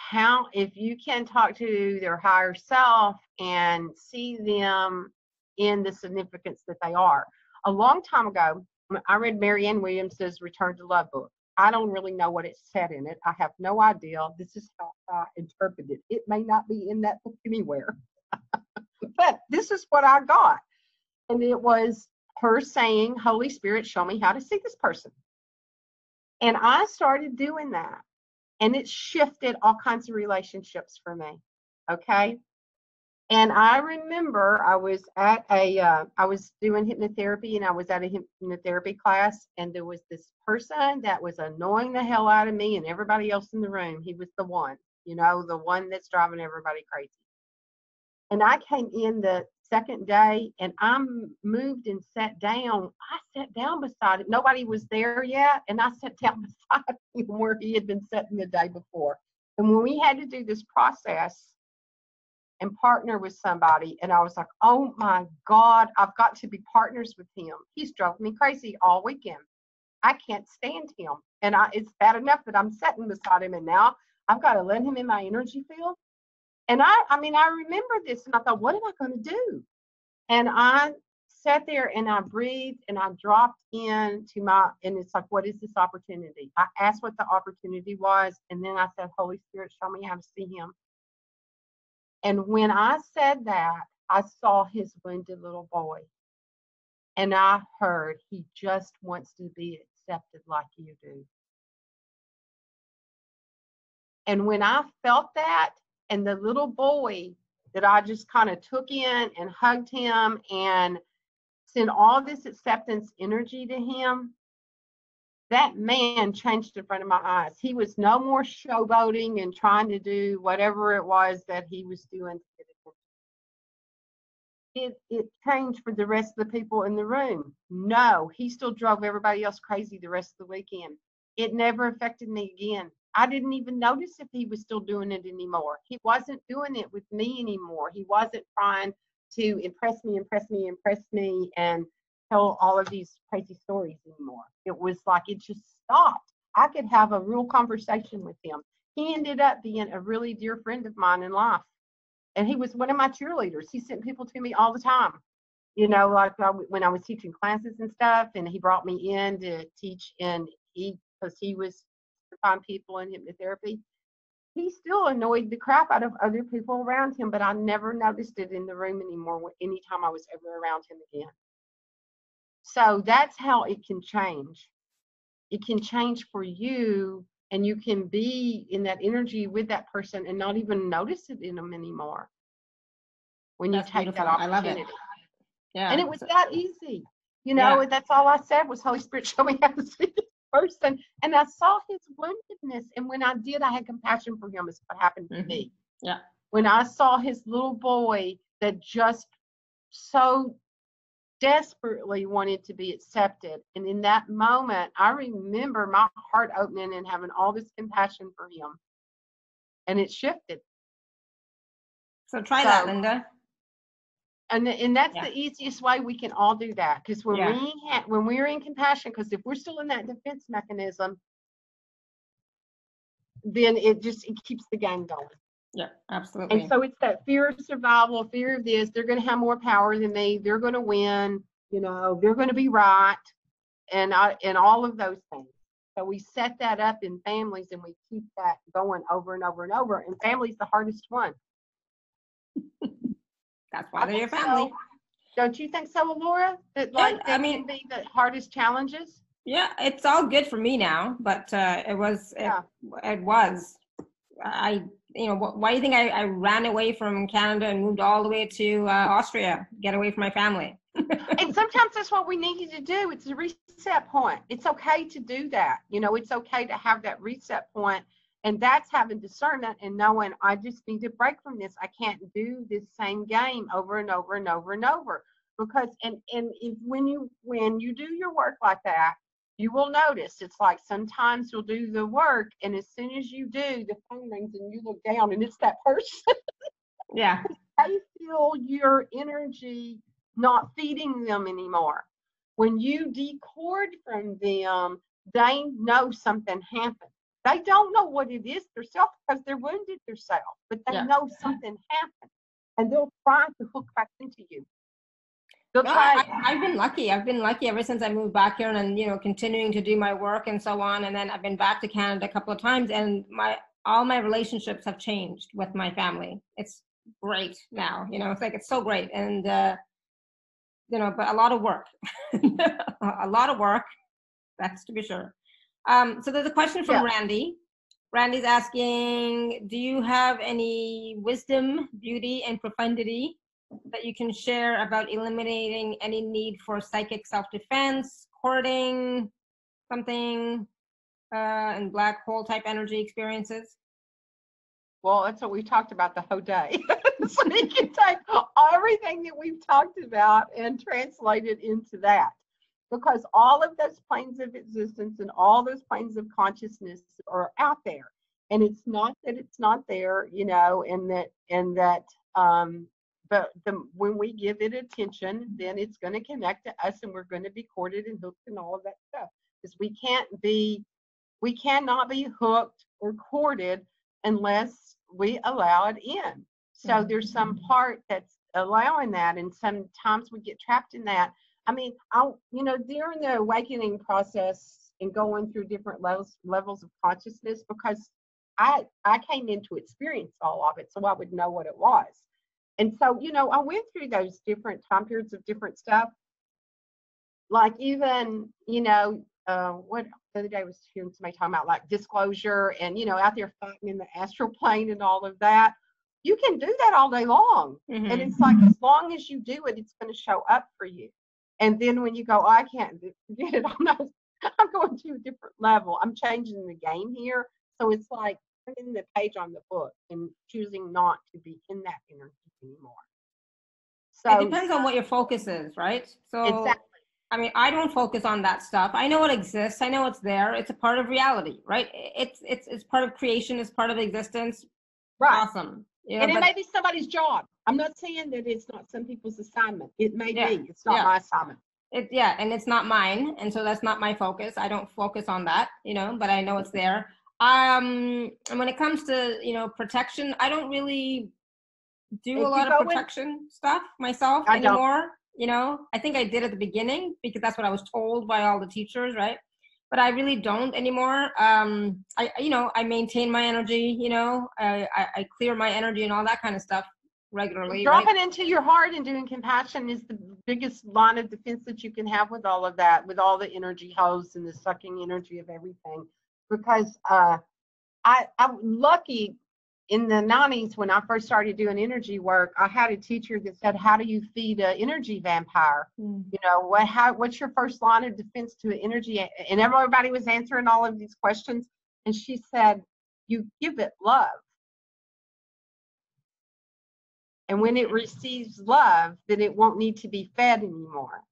if you can talk to their higher self and see them in the significance that they are. A long time ago, I read Marianne Williams's Return to Love book. I don't really know what it said in it. I have no idea. This is how I interpreted it. It may not be in that book anywhere. But this is what I got. And it was her saying, Holy Spirit, show me how to see this person. And I started doing that. And it shifted all kinds of relationships for me. Okay. And I remember I was at I was doing hypnotherapy, and I was at a hypnotherapy class, and there was this person that was annoying the hell out of me and everybody else in the room. He was the one, the one that's driving everybody crazy. And I came in the second day, and I moved and sat down. I sat down beside it. Nobody was there yet, and I sat down beside him where he had been sitting the day before. And when we had to do this process and partner with somebody, and I was like, oh my God, I've got to be partners with him. He's drove me crazy all weekend. I can't stand him. And it's bad enough that I'm sitting beside him, and now I've got to let him in my energy field. And I remember this, and I thought, what am I going to do? And I sat there, and I breathed, and I dropped into and it's like, what is this opportunity? I asked what the opportunity was, and then I said, Holy Spirit, show me how to see him. And when I said that, I saw his wounded little boy. And I heard, he just wants to be accepted like you do. And when I felt that, and the little boy that I just kind of took in and hugged him and sent all this acceptance energy to him, that man changed in front of my eyes. He was no more showboating and trying to do whatever it was that he was doing to get attention. It changed for the rest of the people in the room. No, he still drove everybody else crazy the rest of the weekend. It never affected me again. I didn't even notice if he was still doing it anymore. He wasn't doing it with me anymore. He wasn't trying to impress me and tell all of these crazy stories anymore. It was like it just stopped. I could have a real conversation with him. He ended up being a really dear friend of mine in life. And he was one of my cheerleaders. He sent people to me all the time. Like when I was teaching classes and stuff, and he brought me in to teach, and because he was find people in hypnotherapy, he still annoyed the crap out of other people around him, but I never noticed it in the room anymore anytime I was ever around him again. So that's how it can change. It can change for you, and you can be in that energy with that person and not even notice it in them anymore when you take that opportunity. I love it. Yeah. And it was that easy. That's all I said was, Holy Spirit, show me how to see this person. And I saw his woundedness. And when I did, I had compassion for him. Is what happened to me. Yeah. When I saw his little boy that just so desperately wanted to be accepted. And in that moment, I remember my heart opening and having all this compassion for him. And it shifted. So try that, Linda. And that's the easiest way we can all do that. Because when we're in compassion, because if we're still in that defense mechanism, then it keeps the game going. Yeah, absolutely. And so it's that fear of survival, fear of this. They're going to have more power than me. They're going to win. They're going to be right, and all of those things. So we set that up in families, and we keep that going over and over and over. And family's the hardest one. That's why they're your family. So. Don't you think so, Laura? That can be the hardest challenges. Yeah, it's all good for me now, but it was. Why do you think I ran away from Canada and moved all the way to Austria, get away from my family? And sometimes that's what we need to do. It's a reset point. It's okay to do that. It's okay to have that reset point. And that's having discernment and knowing, I just need to break from this. I can't do this same game over and over and over and over. because and if when you do your work like that, you will notice it's like sometimes you'll do the work, and as soon as you do, the phone rings and you look down and it's that person. Yeah. They feel your energy not feeding them anymore. When you decord from them, they know something happened. They don't know what it is themselves because they're wounded themselves, but they know something happened, and they'll try to hook back into you. They'll try. I've been lucky. I've been lucky ever since I moved back here, and continuing to do my work and so on. And then I've been back to Canada a couple of times, and all my relationships have changed with my family. It's great now. It's like it's so great, and but a lot of work, a lot of work. That's to be sure. So there's a question from Randy. Randy's asking, do you have any wisdom, beauty, and profundity that you can share about eliminating any need for psychic self-defense, courting, something, and black hole type energy experiences? Well, that's what we talked about the whole day. So you can take everything that we've talked about and translate it into that. Because all of those planes of existence and all those planes of consciousness are out there. And it's not that it's not there, but when we give it attention, then it's going to connect to us, and we're going to be courted and hooked and all of that stuff. Because we cannot be hooked or courted unless we allow it in. So there's some part that's allowing that, and sometimes we get trapped in that. I mean, during the awakening process and going through different levels of consciousness, because I came in to experience all of it, so I would know what it was. And so, I went through those different time periods of different stuff. Like even, what the other day I was hearing somebody talking about like disclosure and, out there fighting in the astral plane and all of that. You can do that all day long. Mm-hmm. And it's like, as long as you do it, it's going to show up for you. And then when you go, I can't forget it, I'm going to a different level. I'm changing the game here. So it's like turning the page on the book and choosing not to be in that energy anymore. So it depends on what your focus is, right? So exactly. I mean, I don't focus on that stuff. I know it exists. I know it's there. It's a part of reality, right? It's part of creation. It's part of existence. Right. Awesome. And it may be somebody's job. I'm not saying that it's not some people's assignment. It may be. It's not my assignment. And it's not mine. And so that's not my focus. I don't focus on that, but I know it's there. And when it comes to, protection, I don't really do a lot of protection stuff myself anymore. I think I did at the beginning because that's what I was told by all the teachers, right? But I really don't anymore. I maintain my energy, I clear my energy and all that kind of stuff regularly. Dropping into your heart and doing compassion is the biggest line of defense that you can have with all of that, with all the energy hosts and the sucking energy of everything. Because I'm lucky. In the 90s, when I first started doing energy work, I had a teacher that said, how do you feed an energy vampire? What's your first line of defense to an energy? And everybody was answering all of these questions. And she said, you give it love. And when it receives love, then it won't need to be fed anymore.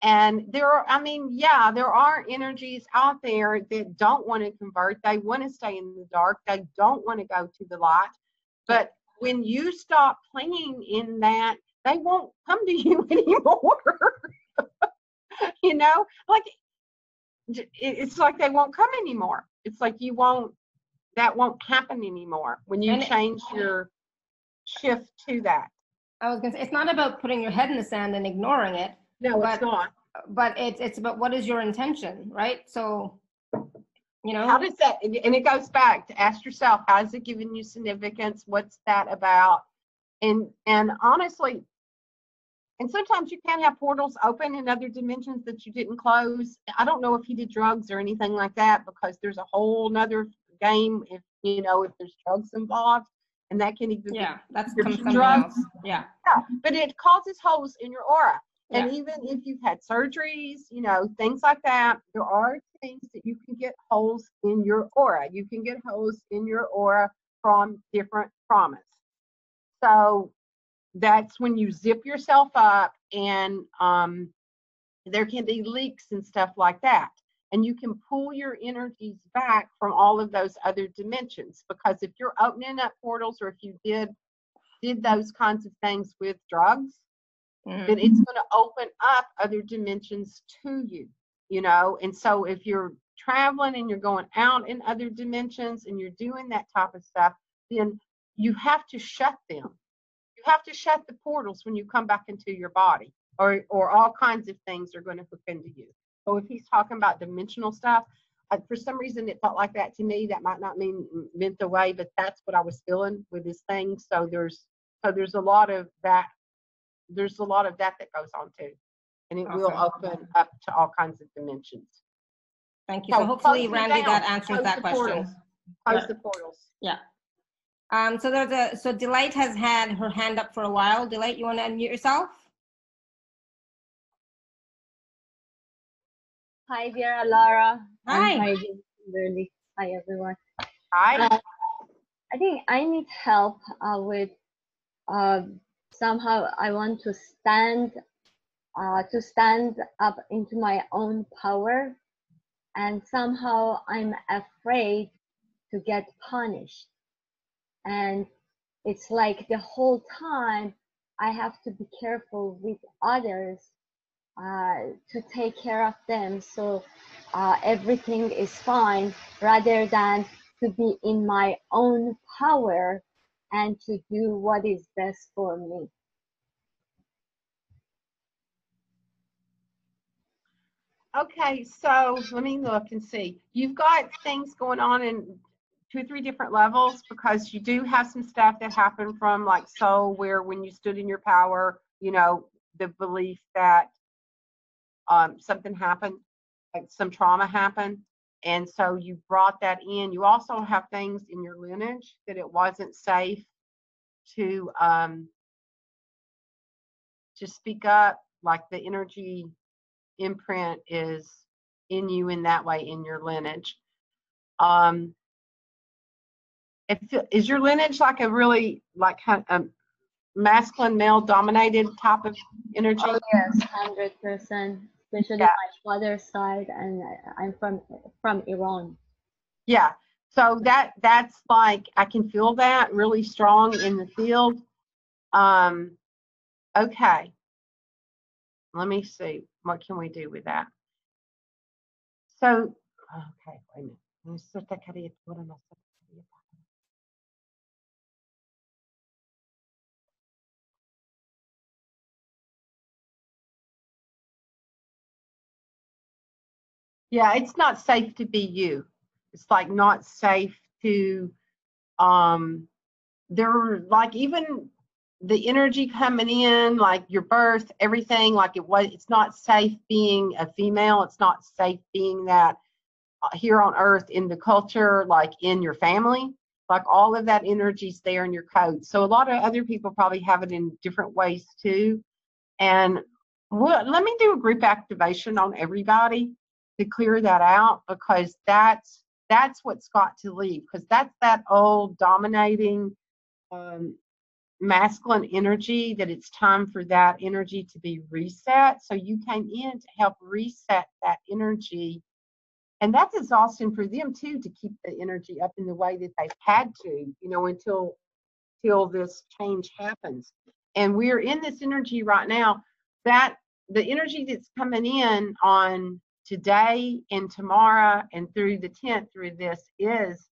And there are energies out there that don't want to convert. They want to stay in the dark. They don't want to go to the light. But when you stop playing in that, they won't come to you anymore. Like it's like they won't come anymore. It's like that won't happen anymore when you change your shift to that. I was going to say, it's not about putting your head in the sand and ignoring it. No, it's not. But it's about what is your intention, right? So, how does that, and it goes back to ask yourself, how is it giving you significance? What's that about? And honestly, and sometimes you can have portals open in other dimensions that you didn't close. I don't know if he did drugs or anything like that, because there's a whole nother game if there's drugs involved. And that can even that's drugs. Else. Yeah, but it causes holes in your aura. And even if you've had surgeries, things like that, there are things that you can get holes in your aura. You can get holes in your aura from different traumas. So that's when you zip yourself up, and there can be leaks and stuff like that. And you can pull your energies back from all of those other dimensions, because if you're opening up portals, or if you did those kinds of things with drugs, then it's going to open up other dimensions to you, you know. And so if you're traveling and you're going out in other dimensions and you're doing that type of stuff, then you have to shut them. You have to shut the portals when you come back into your body, or all kinds of things are going to hook into you. So if he's talking about dimensional stuff, for some reason it felt like that to me. That might not meant the way, but that's what I was feeling with this thing. So there's a lot of that. There's a lot of that goes on too, and it will open up to all kinds of dimensions. Thank you. So hopefully, Randy, that answers that question. Close the portals. Yeah. So Delight has had her hand up for a while. Delight, you want to unmute yourself? Hi, dear Laura. Hi. Hi, Kimberly. Hi, everyone. Hi. I think I need help with somehow I want to stand up into my own power, and somehow I'm afraid to get punished. And it's like the whole time I have to be careful with others to take care of them, so everything is fine, rather than to be in my own power and to do what is best for me. Okay, so let me look and see. You've got things going on in 2 or 3 different levels, because you do have some stuff that happened from like soul, where when you stood in your power, you know, the belief that something happened, like some trauma happened, and so you brought that in. You also have things in your lineage that it wasn't safe to speak up, like the energy imprint is in you in that way, in your lineage. Is your lineage like a really like masculine, male dominated type of energy? Oh yes, 100%. Especially my father's side, and I'm from Iran. Yeah. So that's like, I can feel that really strong in the field. Okay. Let me see. What can we do with that? So, okay, wait a minute. Yeah, it's not safe to be you. It's like not safe to, there, like even the energy coming in, like your birth, everything, like it's not safe being a female. It's not safe being that here on earth, in the culture, like in your family, like all of that energy's there in your code. So a lot of other people probably have it in different ways too. And let me do a group activation on everybody to clear that out, because that's what's got to leave, because that's that old dominating masculine energy, that it's time for that energy to be reset. So you came in to help reset that energy, and that's exhausting for them too, to keep the energy up in the way that they've had to, you know, until this change happens. And we're in this energy right now, that the energy that's coming in on today and tomorrow and through the 10th through this is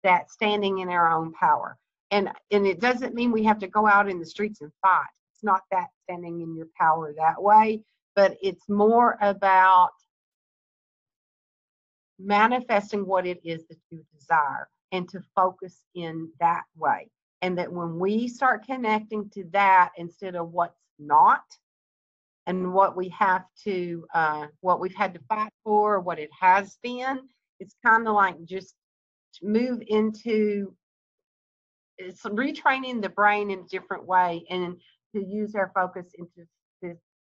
that standing in our own power. And it doesn't mean we have to go out in the streets and fight. It's not that standing in your power that way, but it's more about manifesting what it is that you desire, and to focus in that way. And that when we start connecting to that instead of what's not, and what we have to, what we've had to fight for, what it has been, it's kind of like just move into, it's retraining the brain in a different way, and to use our focus into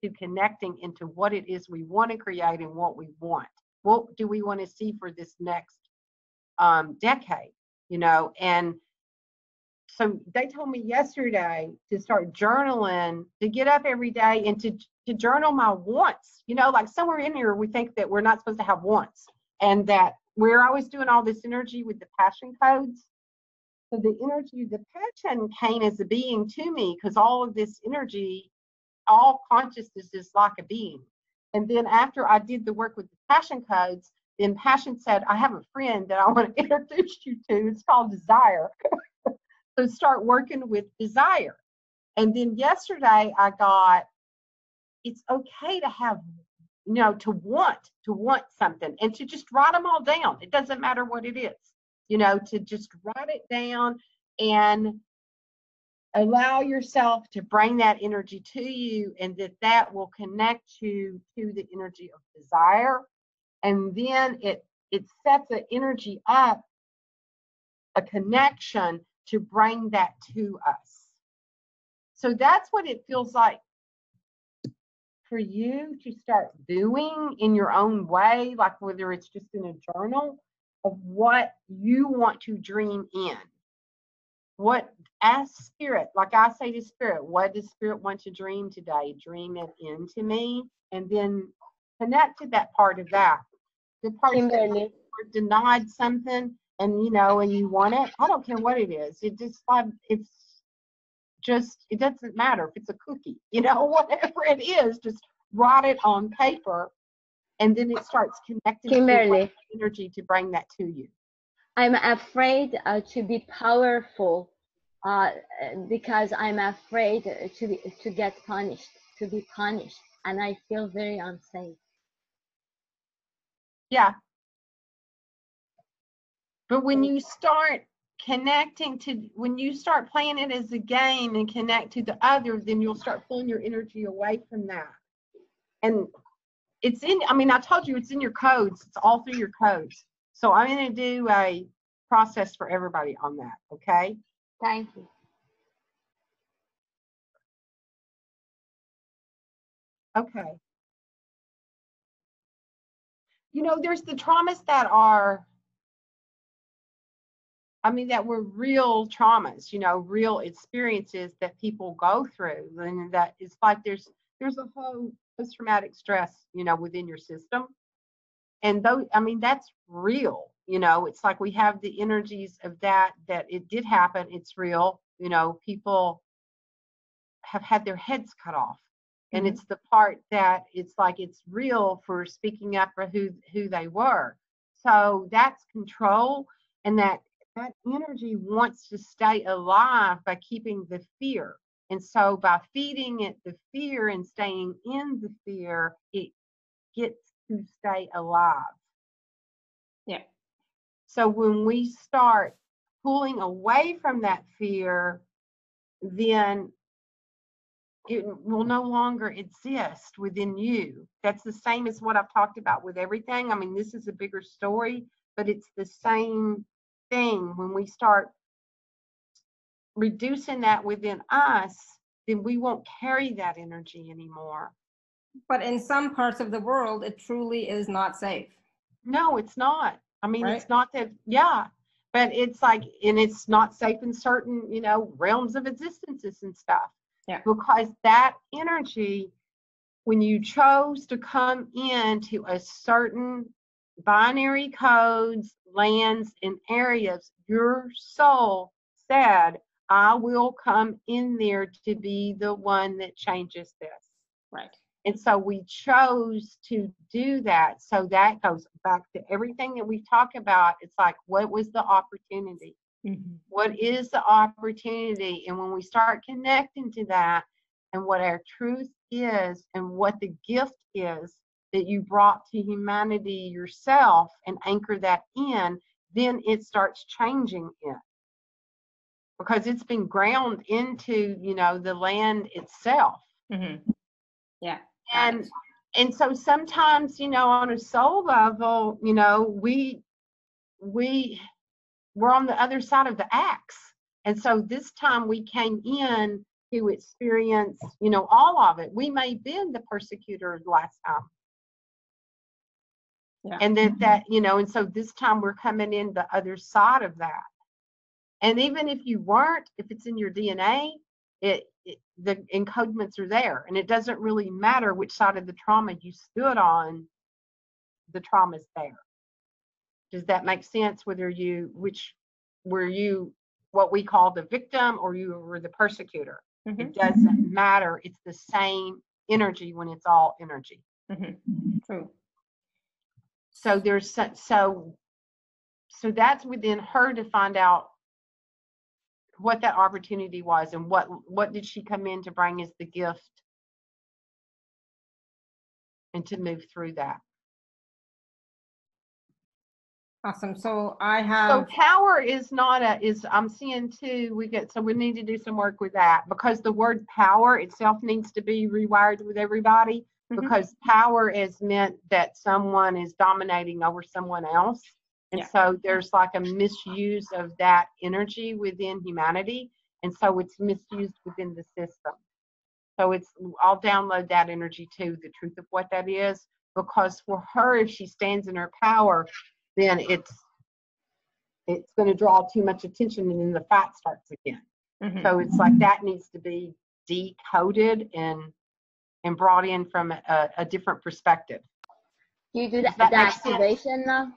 to connecting into what it is we want to create and what we want. What do we want to see for this next decade, you know, and so they told me yesterday to start journaling, to get up every day and to journal my wants. You know, like somewhere in here, we think that we're not supposed to have wants, and that we're always doing all this energy with the passion codes. So the energy, the passion came as a being to me, because all of this energy, all consciousness is like a being. And then after I did the work with the passion codes, then passion said, I have a friend that I want to introduce you to. It's called desire. So start working with desire. And then yesterday I got, it's okay to have, you know, to want something, and to just write them all down. It doesn't matter what it is, you know, to just write it down and allow yourself to bring that energy to you, and that will connect you to the energy of desire. And then it sets an energy up, a connection to bring that to us. So that's what it feels like for you to start doing in your own way, like whether it's just in a journal of what you want to dream in. What, ask spirit, like I say to spirit, what does spirit want to dream today? Dream it into me, and then connect to that part of that. The part that you're denied something, and you know, and you want it. I don't care what it is. It just like it doesn't matter if it's a cookie, you know, whatever it is. Just write it on paper, and then it starts connecting to energy to bring that to you. I'm afraid to be powerful because I'm afraid to get punished, to be punished, and I feel very unsafe. Yeah. But when you start connecting to, when you start playing it as a game and connect to the other, then you'll start pulling your energy away from that. And it's in, I mean, I told you it's in your codes. It's all through your codes. So I'm going to do a process for everybody on that, okay? Thank you. Okay. You know, there's the traumas that are, I mean, that were real traumas, you know, real experiences that people go through. And that it's like there's a whole post-traumatic stress, you know, within your system. And those, I mean, that's real, you know, it's like we have the energies of that it did happen. It's real, you know, people have had their heads cut off. And it's the part that it's like it's real for speaking up for who they were. So that's control, and that energy wants to stay alive by keeping the fear. And so by feeding it the fear and staying in the fear, it gets to stay alive. Yeah. So when we start pulling away from that fear, then it will no longer exist within you. That's the same as what I've talked about with everything. I mean, this is a bigger story, but it's the same thing. When we start reducing that within us, then we won't carry that energy anymore. But in some parts of the world, it truly is not safe. No, it's not. I mean, right? It's not that, yeah, but it's like, and it's not safe in certain, you know, realms of existences and stuff. Yeah. Because that energy, when you chose to come into a certain binary codes, lands, and areas, your soul said, I will come in there to be the one that changes this. Right. And so we chose to do that. So that goes back to everything that we've talked about. It's like, what was the opportunity? Mm-hmm. What is the opportunity? And when we start connecting to that and what our truth is and what the gift is that you brought to humanity yourself and anchor that in, then it starts changing it. Because it's been ground into, you know, the land itself. Mm-hmm. Yeah. And so sometimes, you know, on a soul level, you know, we're on the other side of the axe. And so this time we came in to experience, you know, all of it. We may have been the persecutor last time. Yeah. And that, you know, and so this time we're coming in the other side of that. And even if you weren't, if it's in your DNA, the encodements are there, and it doesn't really matter which side of the trauma you stood on. The trauma's there. Does that make sense? Were you what we call the victim, or you were the persecutor? Mm-hmm. It doesn't matter. It's the same energy when it's all energy. Mm-hmm. True. So there's so that's within her to find out what that opportunity was, and what did she come in to bring as the gift, and to move through that. Awesome. So I have. So power is not I'm seeing too, we need to do some work with that, because the word power itself needs to be rewired with everybody, Mm-hmm. because power is meant that someone is dominating over someone else. And so there's like a misuse of that energy within humanity. And so it's misused within the system. So I'll download that energy too, the truth of what that is, because for her, if she stands in her power, then it's going to draw too much attention, and then the fight starts again. Mm-hmm. So it's like that needs to be decoded and brought in from a different perspective. Do you do the activation now?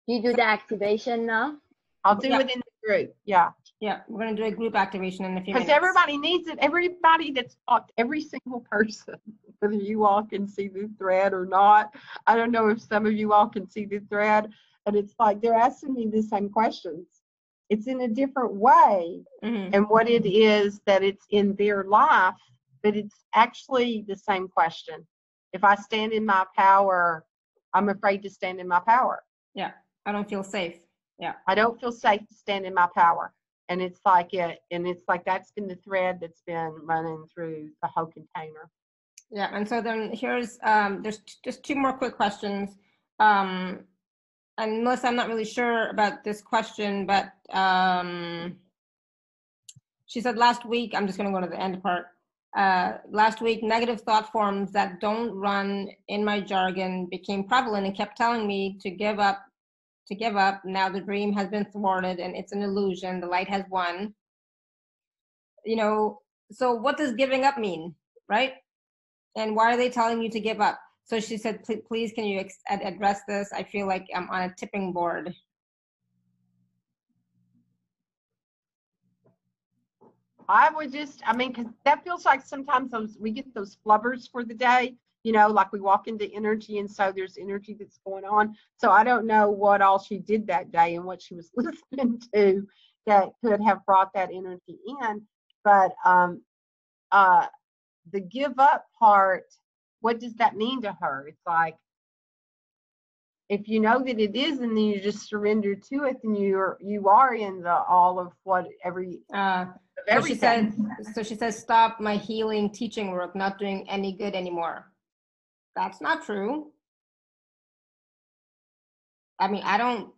Do you do the activation now? I'll do it in the group. Yeah. Yeah, we're going to do a group activation in a few minutes. Because everybody needs it. Everybody that's talked, every single person, whether you all can see the thread or not. I don't know if some of you all can see the thread, and it's like they're asking me the same questions. It's in a different way. Mm-hmm. And what it is that it's in their life, but it's actually the same question. If I stand in my power, I'm afraid to stand in my power. Yeah, I don't feel safe. Yeah. I don't feel safe to stand in my power. And it's like that's been the thread that's been running through the whole container. Yeah, and so then here's there's just two more quick questions. And Melissa, I'm not really sure about this question, but she said last week, I'm just going to go to the end part. Last week, negative thought forms that don't run in my jargon became prevalent and kept telling me to give up. Now the dream has been thwarted and it's an illusion. The light has won. You know, so what does giving up mean, right? And why are they telling you to give up? So she said, please, can you address this? I feel like I'm on a tipping board. Because that feels like sometimes we get those flubbers for the day, like we walk into energy, and so there's energy that's going on. So I don't know what all she did that day and what she was listening to that could have brought that energy in. But the give up part, what does that mean to her? It's like, if you know that it is, and then you just surrender to it, then you are in the all of what everything. So she says, stop my healing teaching work, not doing any good anymore. That's not true. I mean, I don't.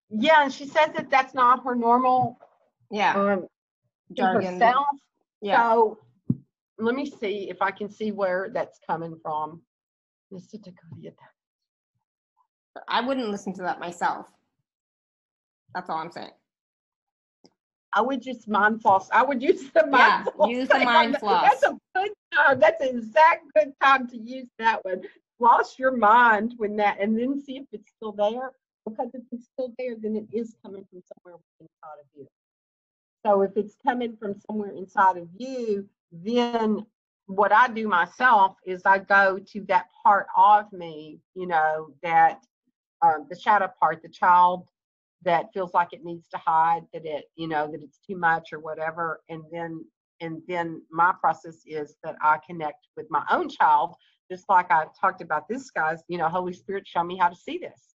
Yeah, and she says that that's not her normal. Jargon. Herself. Yeah. So let me see if I can see where that's coming from. I wouldn't listen to that myself. That's all I'm saying. I would just mind floss. I would use the mind floss. Use the mind floss. That's a good time. That's an exact good time to use that one. Floss your mind when that, and then see if it's still there. Because if it's still there, then it is coming from somewhere inside of you. So if it's coming from somewhere inside of you, then what I do myself is I go to that part of me, that the shadow part, the child that feels like it needs to hide, that that it's too much or whatever. And then my process is that I connect with my own child, just like I talked about this, guys, Holy Spirit, show me how to see this.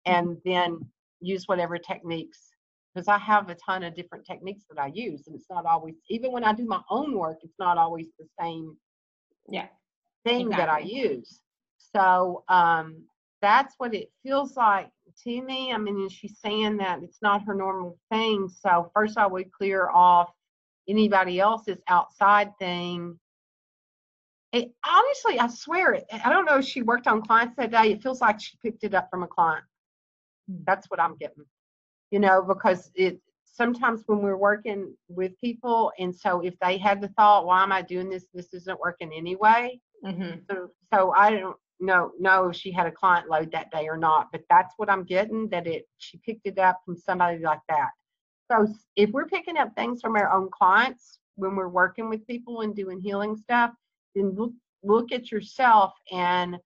And then use whatever techniques, because I have a ton of different techniques that I use. And it's not always, even when I do my own work, it's not always the same thing that I use. So that's what it feels like to me. I mean, she's saying that it's not her normal thing. So first I would clear off anybody else's outside thing. Honestly, I swear it. I don't know if she worked on clients that day. It feels like she picked it up from a client. That's what I'm getting. you know, because sometimes when we're working with people, and so if they have the thought, why am I doing this? This isn't working anyway. So I don't know if she had a client load that day or not, but that's what I'm getting, that she picked it up from somebody like that. So if we're picking up things from our own clients when we're working with people and doing healing stuff, then look at yourself and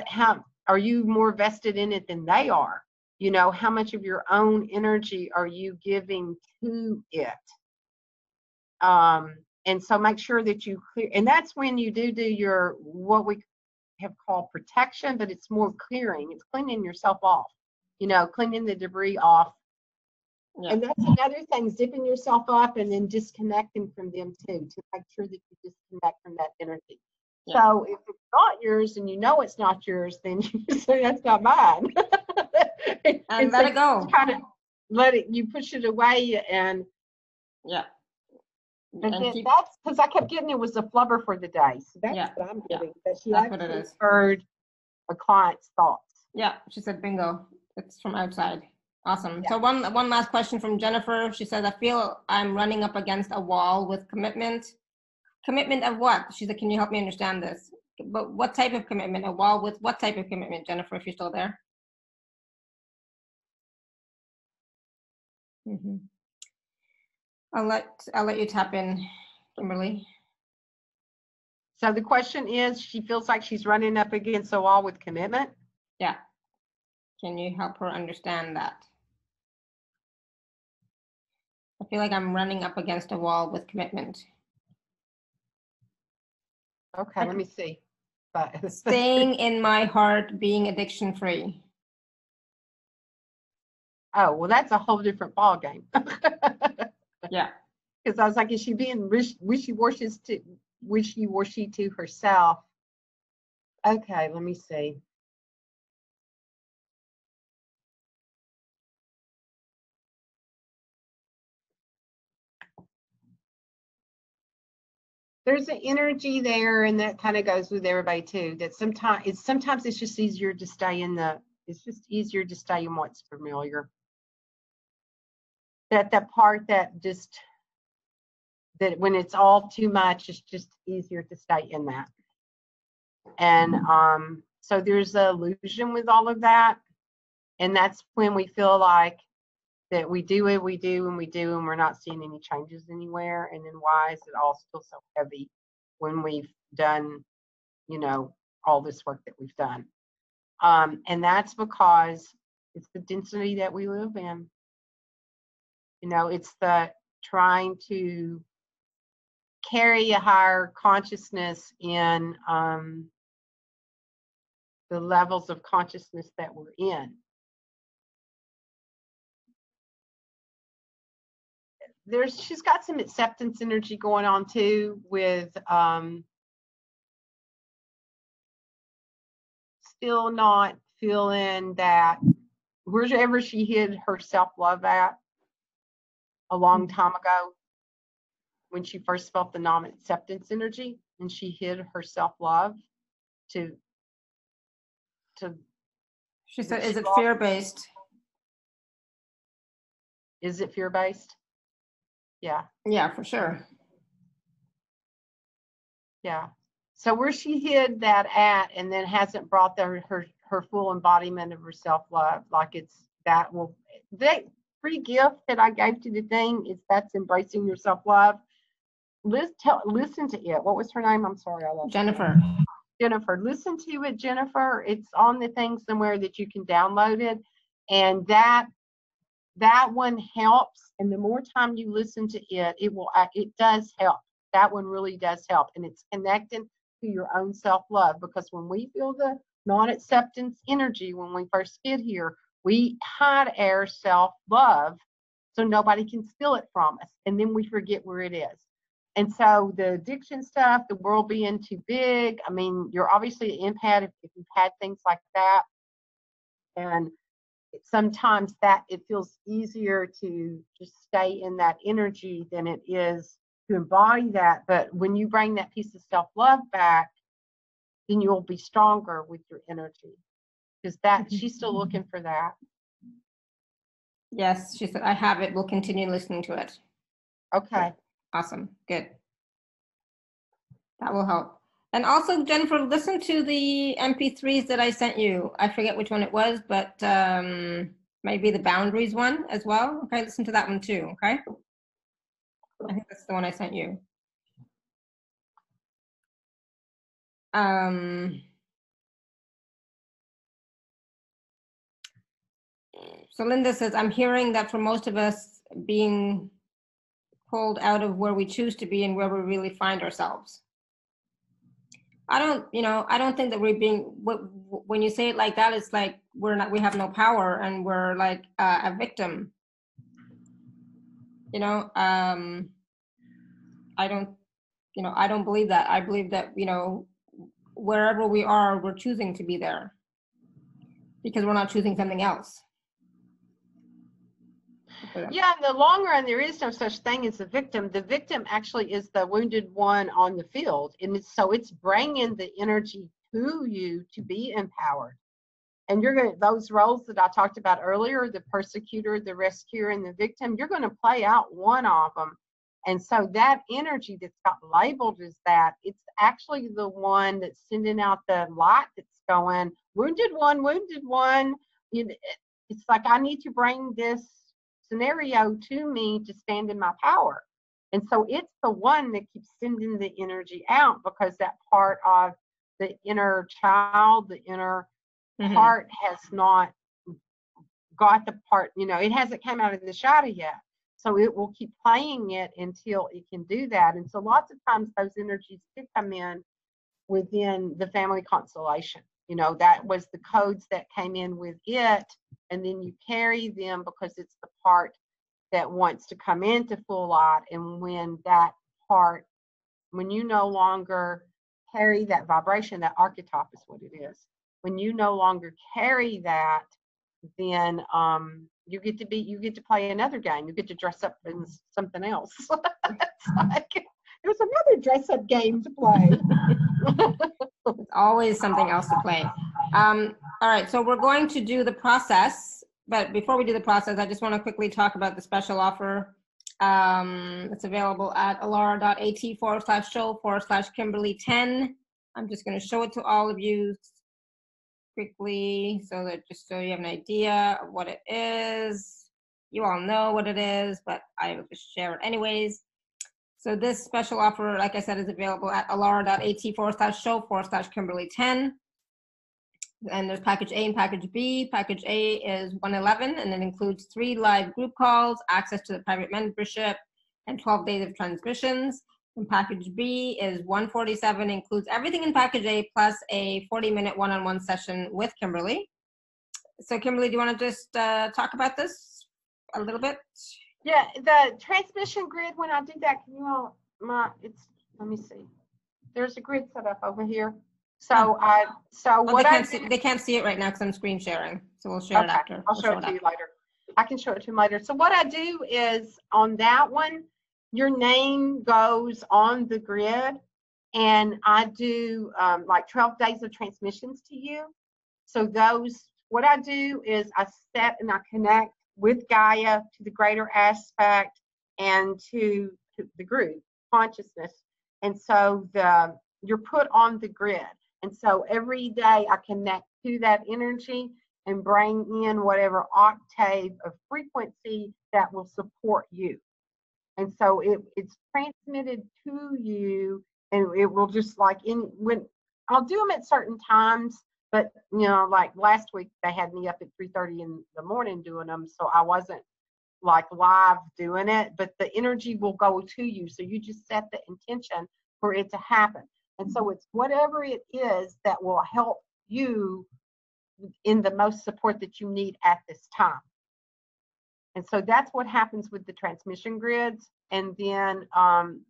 how are you more vested in it than they are? You know, how much of your own energy are you giving to it? And so make sure that you clear, and that's when you do your, what we have called protection, but it's more clearing. It's cleaning yourself off, you know, cleaning the debris off. Yeah. And that's another thing, zipping yourself up and then disconnecting from them too, to make sure that you disconnect from that energy. Yeah. So if it's not yours and you know it's not yours, then you say that's not mine. and let it go. Kind of you push it away, and yeah. And then that's because I kept getting it was a flubber for the day. So that's what I'm getting. That she actually heard a client's thoughts. Yeah, she said bingo. It's from outside. Awesome. Yeah. So one last question from Jennifer. She said, I feel I'm running up against a wall with commitment. Commitment of what? She said, can you help me understand this? But what type of commitment? A wall with what type of commitment, Jennifer, if you're still there? I'll let you tap in, Kimberly. So the question is, she feels like she's running up against a wall with commitment? Yeah. Can you help her understand that? I feel like I'm running up against a wall with commitment. Okay, let me see. Staying in my heart, being addiction free. Oh, well, that's a whole different ball game. Yeah. Because I was like, is she being wishy-washy to herself? Okay, let me see. There's an energy there, and that kind of goes with everybody too. That sometimes it's just easier to stay in what's familiar. That part that when it's all too much, it's just easier to stay in that. And so there's an illusion with all of that, and that's when we feel like that we do, and we're not seeing any changes anywhere. And then why is it all still so heavy when we've done, you know, all this work that we've done? And that's because it's the density that we live in. You know, it's the trying to carry a higher consciousness in the levels of consciousness that we're in. She's got some acceptance energy going on too, with still not feeling that wherever she hid her self-love at a long time ago, when she first felt the non-acceptance energy, and she hid her self-love to she said, is it fear-based? Is it fear-based? Yeah. Yeah, for sure. Yeah. So where she hid that at, and then hasn't brought her full embodiment of her self-love, like that free gift that I gave to the thing is that's embracing your self-love. Listen to it. What was her name? I'm sorry, I lost Jennifer. Jennifer. Listen to it, Jennifer. It's on the thing somewhere that you can download it, and that one helps. And the more time you listen to it, it does help. That one really does help, and it's connecting to your own self-love, because when we feel the non-acceptance energy when we first get here, we hide our self-love so nobody can steal it from us, and then we forget where it is. And so the addiction stuff, the world being too big, I mean, you're obviously an empath if you've had things like that, and sometimes that it feels easier to just stay in that energy than it is to embody that. But when you bring that piece of self-love back, then you'll be stronger with your energy, because she's still looking for that. Yes, she said, I have it. We'll continue listening to it. Okay. Awesome. Good. That will help. And also, Jennifer, listen to the MP3s that I sent you. I forget which one it was, but maybe the boundaries one as well. Okay, listen to that one too. Okay. I think that's the one I sent you. So Linda says, I'm hearing that for most of us, being pulled out of where we choose to be and where we really find ourselves. I don't think that we're being, when you say it like that, it's like we have no power and we're like a victim. I don't believe that. I believe that, wherever we are, we're choosing to be there because we're not choosing something else. Yeah, in the long run, there is no such thing as a victim. The victim actually is the wounded one on the field. And it's bringing the energy to you to be empowered. And those roles that I talked about earlier, the persecutor, the rescuer, and the victim, you're going to play out one of them. And so that energy that's got labeled as that, it's actually the one that's sending out the light that's going, wounded one, wounded one. It's like, I need to bring this scenario to me to stand in my power. And so it's the one that keeps sending the energy out because that part of the inner child, the inner part has not got the part, it hasn't come out of the shadow yet. So it will keep playing it until it can do that. And so lots of times those energies do come in within the family constellation. That was the codes that came in with it. And then you carry them because it's the part that wants to come into full light. And when you no longer carry that vibration, that archetype is what it is. When you no longer carry that, then you get to play another game. You get to dress up in something else. It's like there's another dress up game to play. There's always something else to play. All right, so we're going to do the process, but before we do the process, I just want to quickly talk about the special offer. It's available at alara.at/show/Kimberly10. I'm just going to show it to all of you quickly so you have an idea of what it is. You all know what it is, but I will just share it anyways. So this special offer, like I said, is available at alara.at/show/Kimberly10. And there's package A and package B. Package A is 111, and it includes 3 live group calls, access to the private membership, and 12 days of transmissions. And package B is 147, includes everything in package A plus a 40-minute one-on-one session with Kimberly. So Kimberly, do you want to just talk about this a little bit? Yeah, the transmission grid, when I do that, let me see. There's a grid set up over here. So they can't see it right now because I'm screen sharing. So we'll share it after. I'll show it to you later. I can show it to you later. So what I do is on that one, your name goes on the grid, and I do like 12 days of transmissions to you. So what I do is I set and I connect with Gaia to the greater aspect and to the group consciousness. And so you're put on the grid. And so every day I connect to that energy and bring in whatever octave of frequency that will support you. And so it's transmitted to you, and it will just when I'll do them at certain times, but like last week they had me up at 3:30 in the morning doing them, so I wasn't like live doing it, but the energy will go to you. So you just set the intention for it to happen. And so it's whatever it is that will help you in the most support that you need at this time. And so that's what happens with the transmission grids. And then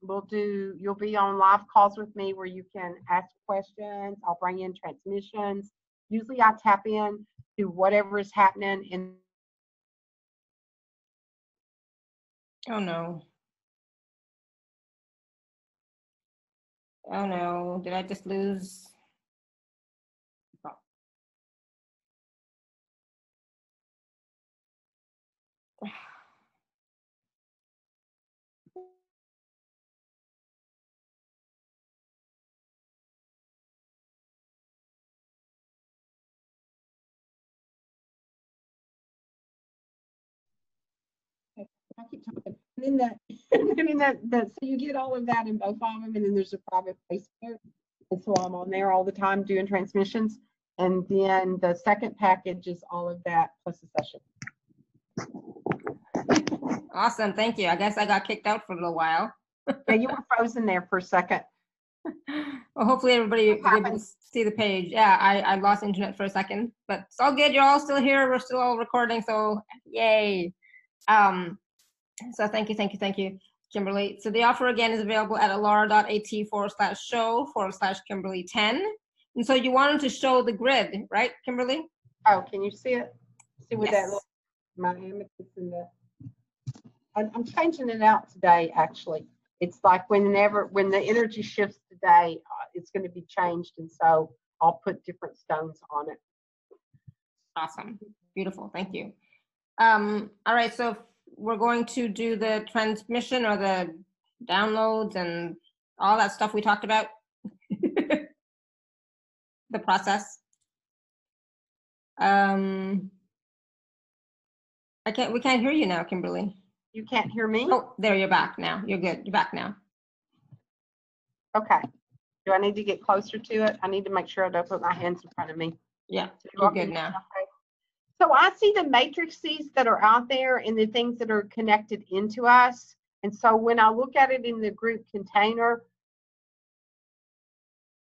you'll be on live calls with me where you can ask questions. I'll bring in transmissions. Usually I tap in to whatever is happening in. Oh no. Oh no, did I just lose? talking. And then so you get all of that in both of them, and then there's a private Facebook. And so I'm on there all the time doing transmissions. And then the second package is all of that plus a session. Awesome. Thank you. I guess I got kicked out for a little while. Yeah, you were frozen there for a second. Well, hopefully everybody was able to see the page. Yeah, I lost internet for a second, but it's all good. You're all still here. We're still all recording, so yay. So thank you, Kimberly. So the offer again is available at alara.at/show/Kimberly10. And so you wanted to show the grid, right, Kimberly? Oh, can you see it? See what Yes. that looks like? My amethyst in the. I'm changing it out today, actually. It's like when the energy shifts today, it's going to be changed. And so I'll put different stones on it. Awesome. Beautiful. Thank you. All right. So we're going to do the transmission or the downloads and all that stuff we talked about. The process. We can't hear you now, Kimberly. You can't hear me? Oh, there, you're back now. You're good. You're back now. Okay. Do I need to get closer to it? I need to make sure I don't put my hands in front of me. Yeah, you're good now. Okay. So I see the matrices that are out there and the things that are connected into us. And so when I look at it in the group container,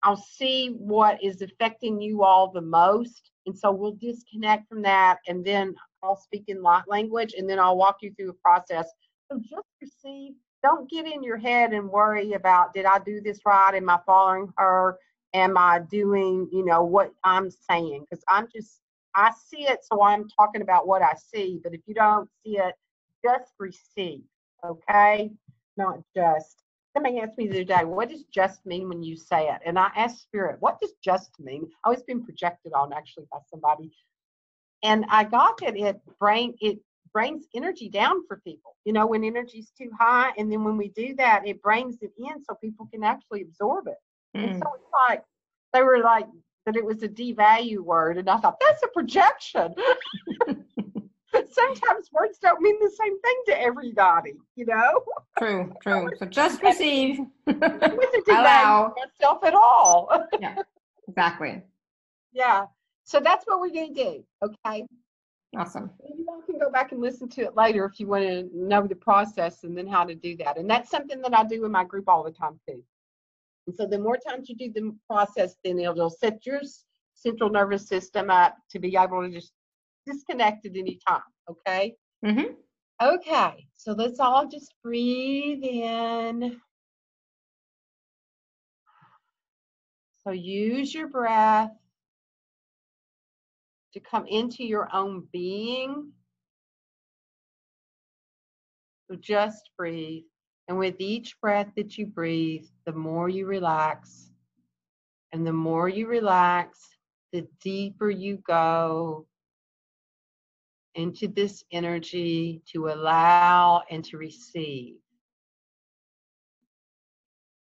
I'll see what is affecting you all the most. And so we'll disconnect from that, and then I'll speak in light language, and then I'll walk you through a process. So just receive. Don't get in your head and worry about, did I do this right? Am I following her? Am I doing, what I'm saying? Because I see it, so I'm talking about what I see. But if you don't see it, just receive, okay? Not just. Somebody asked me the other day, what does just mean when you say it? And I asked Spirit, what does just mean? I was being projected on actually by somebody. And I got that it brings energy down for people, when energy's too high. And then when we do that, it brings it in so people can actually absorb it. And so it's like, they were like, that it was a devalue word. And I thought, that's a projection. Sometimes words don't mean the same thing to everybody, True. So just receive. I wasn't devaluing myself at all. Yeah, exactly. Yeah. So that's what we're going to do. Okay. Awesome. You all can go back and listen to it later if you want to know the process and then how to do that. And that's something that I do in my group all the time too. And so the more times you do the process, then it'll set your central nervous system up to be able to just disconnect at any time. Okay. Mm-hmm. Okay. So let's all just breathe in. So use your breath to come into your own being. So just breathe. And with each breath that you breathe, the more you relax. And the more you relax, the deeper you go into this energy to allow and to receive.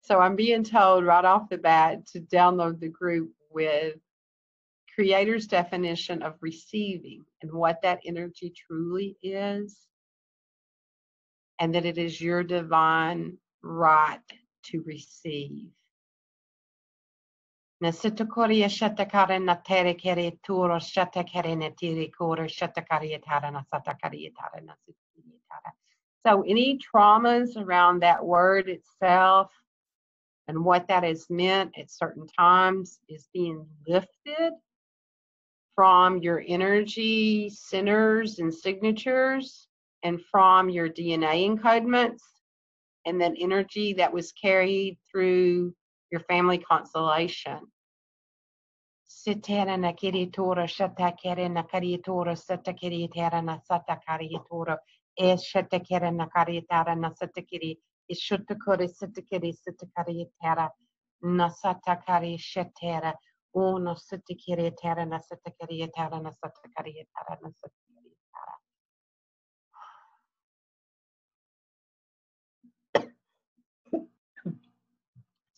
So I'm being told right off the bat to download the group with Creator's definition of receiving and what that energy truly is, and that it is your divine right to receive. So any traumas around that word itself and what that has meant at certain times is being lifted from your energy centers and signatures and from your DNA encodements and that energy that was carried through your family constellation.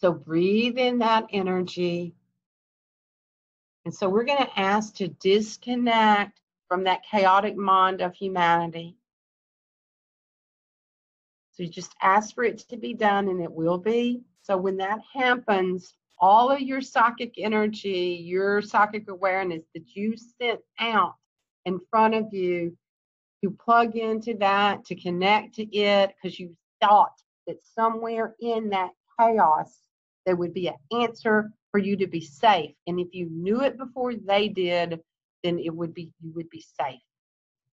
So breathe in that energy. And so we're going to ask to disconnect from that chaotic mind of humanity. So you just ask for it to be done, and it will be. So when that happens, all of your psychic energy, your psychic awareness that you sent out in front of you, to plug into that, to connect to it, because you thought that somewhere in that chaos there would be an answer for you to be safe. And if you knew it before they did, then you would be safe.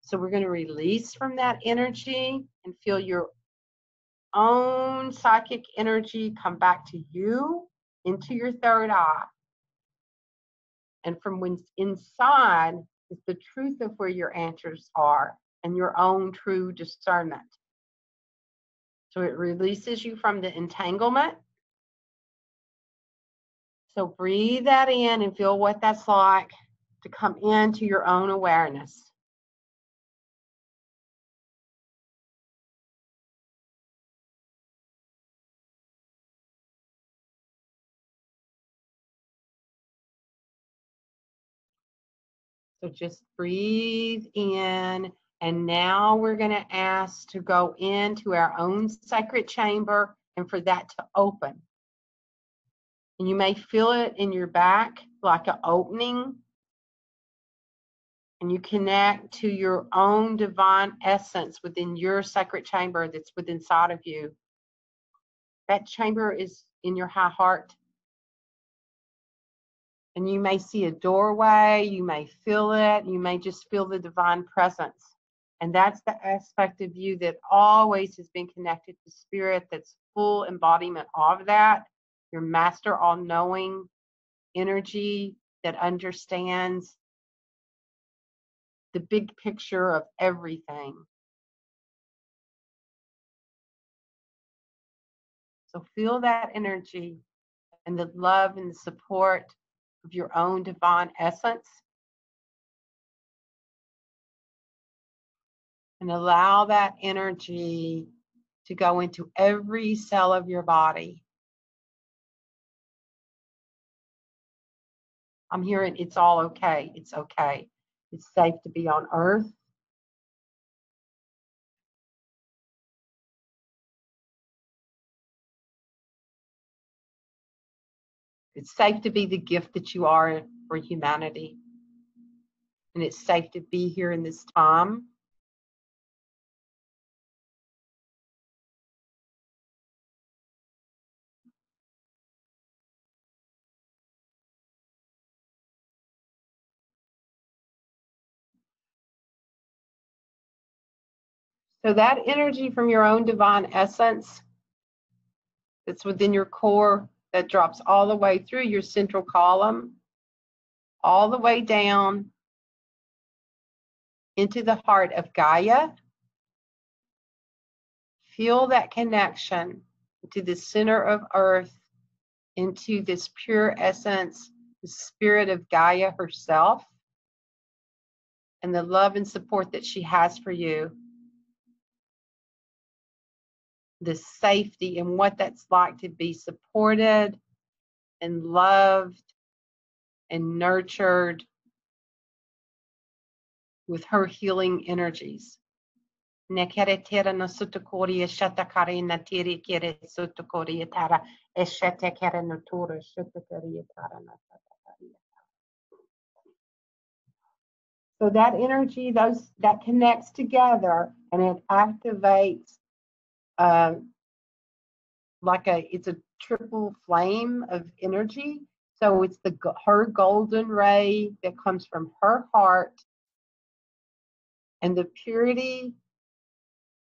So we're going to release from that energy and feel your own psychic energy come back to you into your third eye. And from when inside is the truth of where your answers are and your own true discernment. So it releases you from the entanglement. So breathe that in and feel what that's like to come into your own awareness. So just breathe in, and now we're going to ask to go into our own sacred chamber and for that to open. And you may feel it in your back like an opening, and you connect to your own divine essence within your sacred chamber that's within inside of you. That chamber is in your high heart. And you may see a doorway, you may feel it, you may just feel the divine presence. And that's the aspect of you that always has been connected to spirit, that's full embodiment of that. Your master all-knowing energy that understands the big picture of everything. So feel that energy and the love and the support of your own divine essence. And allow that energy to go into every cell of your body. I'm hearing it's all okay. It's okay. It's safe to be on earth. It's safe to be the gift that you are for humanity. And it's safe to be here in this time. So that energy from your own divine essence that's within your core, that drops all the way through your central column, all the way down into the heart of Gaia. Feel that connection to the center of earth, into this pure essence, the spirit of Gaia herself, and the love and support that she has for you. The safety and what that's like to be supported and loved and nurtured with her healing energies. So that energy, that connects together, and it activates it's a triple flame of energy. So it's her golden ray that comes from her heart, and the purity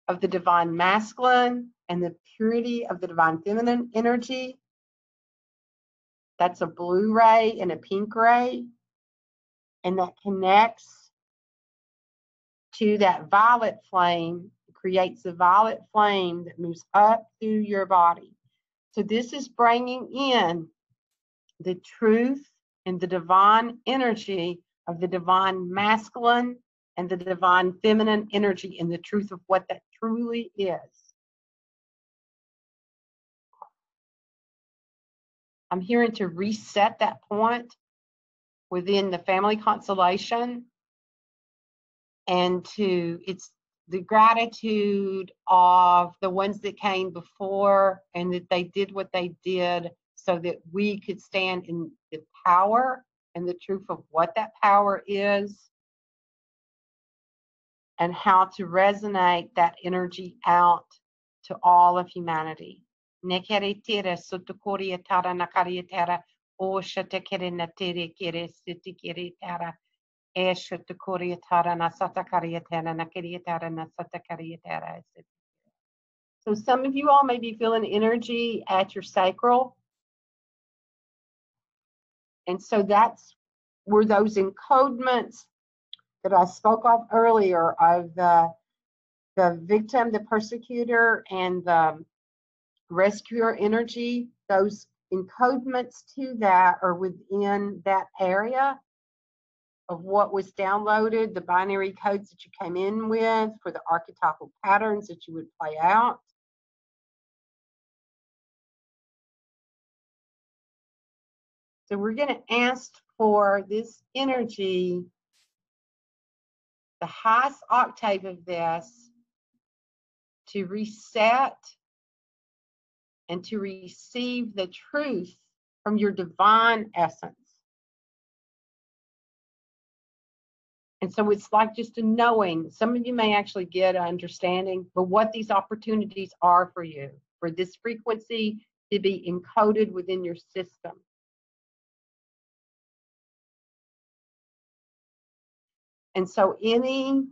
of the divine masculine and the purity of the divine feminine energy. That's a blue ray and a pink ray, and that connects to that violet flame, creates a violet flame that moves up through your body. So this is bringing in the truth and the divine energy of the divine masculine and the divine feminine energy, and the truth of what that truly is. I'm hearing to reset that point within the family constellation, and it's the gratitude of the ones that came before, and that they did what they did so that we could stand in the power and the truth of what that power is, and how to resonate that energy out to all of humanity. Nekeritira sutukuri tara nakaritara o shatakere natere kere sitikiri tara e shatukuri tara nasatakariatara nakiriatara nasatakariatara. So some of you all may be feeling energy at your sacral. And so that's where those encodements that I spoke of earlier of the victim, the persecutor, and the rescuer energy, those encodements to that are within that area of what was downloaded, the binary codes that you came in with for the archetypal patterns that you would play out. So we're going to ask for this energy, the highest octave of this, to reset and to receive the truth from your divine essence. And so it's like just a knowing. Some of you may actually get an understanding, but what these opportunities are for you, for this frequency to be encoded within your system. And so any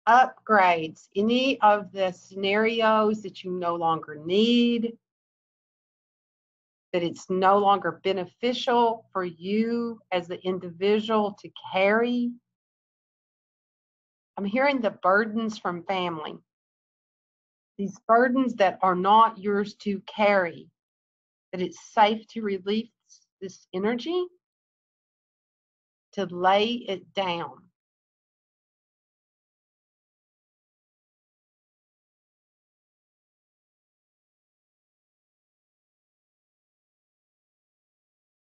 upgrades, any of the scenarios that you no longer need, that it's no longer beneficial for you as the individual to carry. I'm hearing the burdens from family. These burdens that are not yours to carry, that it's safe to release this energy, to lay it down.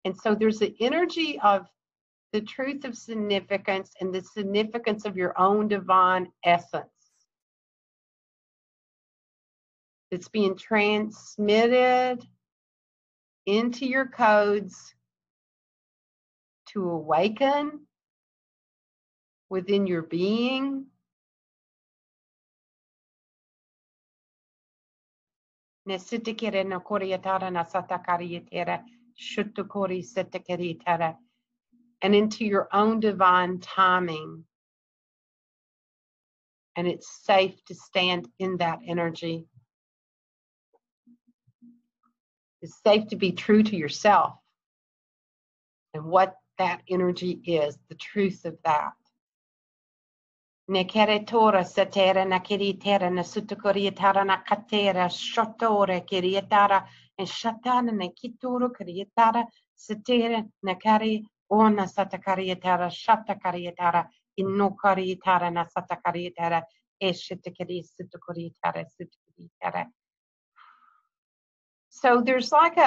And so there's the energy of the truth of significance and the significance of your own divine essence. It's being transmitted into your codes to awaken within your being. And into your own divine timing. And it's safe to stand in that energy. It's safe to be true to yourself and what that energy is, the truth of that. Nekere tora satera nakiritera nasutukorietara nakatera shotore kirietara and shatana nekitoro kirietara satera nakari ona satakarietara shatakarietara inokarietara nasatakarietara eshitakari sutukorietara sutukorietara. So there's like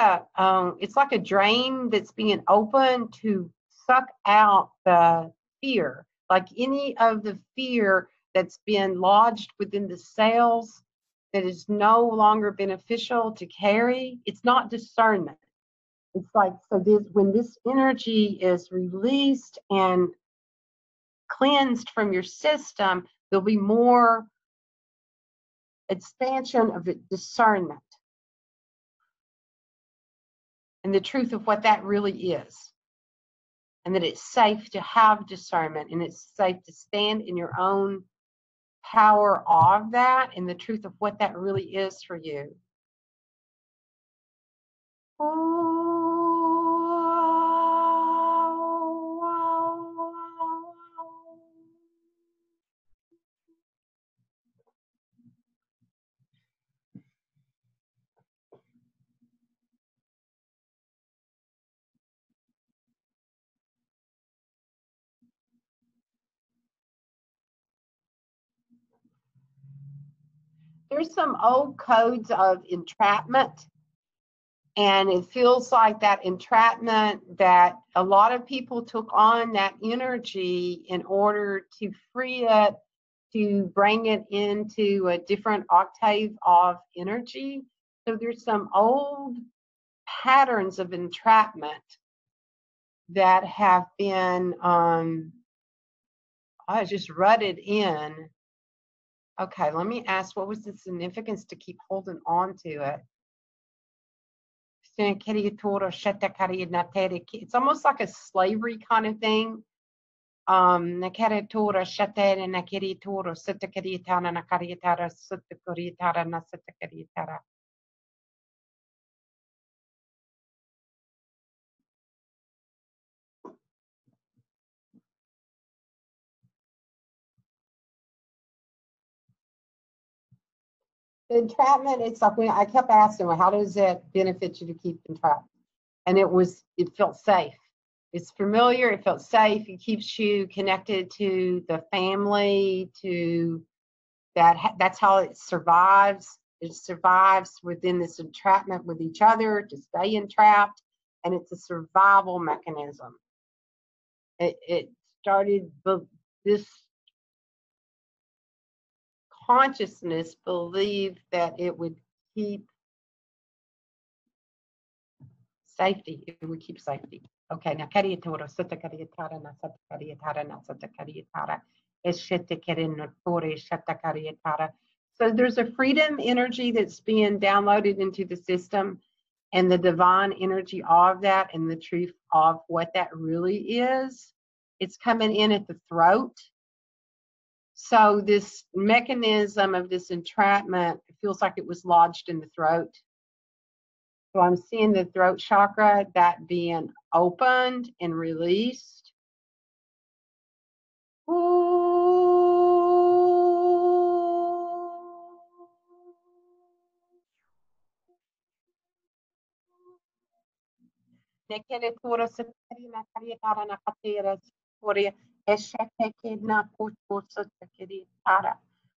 it's like a drain that's being opened to suck out the fear, like any of the fear that's been lodged within the cells that is no longer beneficial to carry. It's not discernment. It's like, so this, when this energy is released and cleansed from your system, there'll be more expansion of discernment. And the truth of what that really is. And that it's safe to have discernment, and it's safe to stand in your own power of that and the truth of what that really is for you. There's some old codes of entrapment, and it feels like that entrapment that a lot of people took on that energy in order to free it to bring it into a different octave of energy. So there's some old patterns of entrapment that have been just rutted in. Okay, let me ask, what was the significance to keep holding on to it? It's almost like a slavery kind of thing. The entrapment, it's like when I kept asking, well, how does it benefit you to keep entrapped? And it felt safe. It's familiar, it felt safe, it keeps you connected to the family, to that's how it survives. It survives within this entrapment with each other, to stay entrapped, and it's a survival mechanism. It started, this consciousness believed that it would keep safety. It would keep safety. Okay, now kariyatoro sutta kariyatara na sutta kariyatara na sutta kariyatara eshete kerenotore shatta kariyatara. So there's a freedom energy that's being downloaded into the system, and the divine energy of that, and the truth of what that really is. It's coming in at the throat. So this mechanism of this entrapment, it feels like it was lodged in the throat. So I'm seeing the throat chakra, that being opened and released.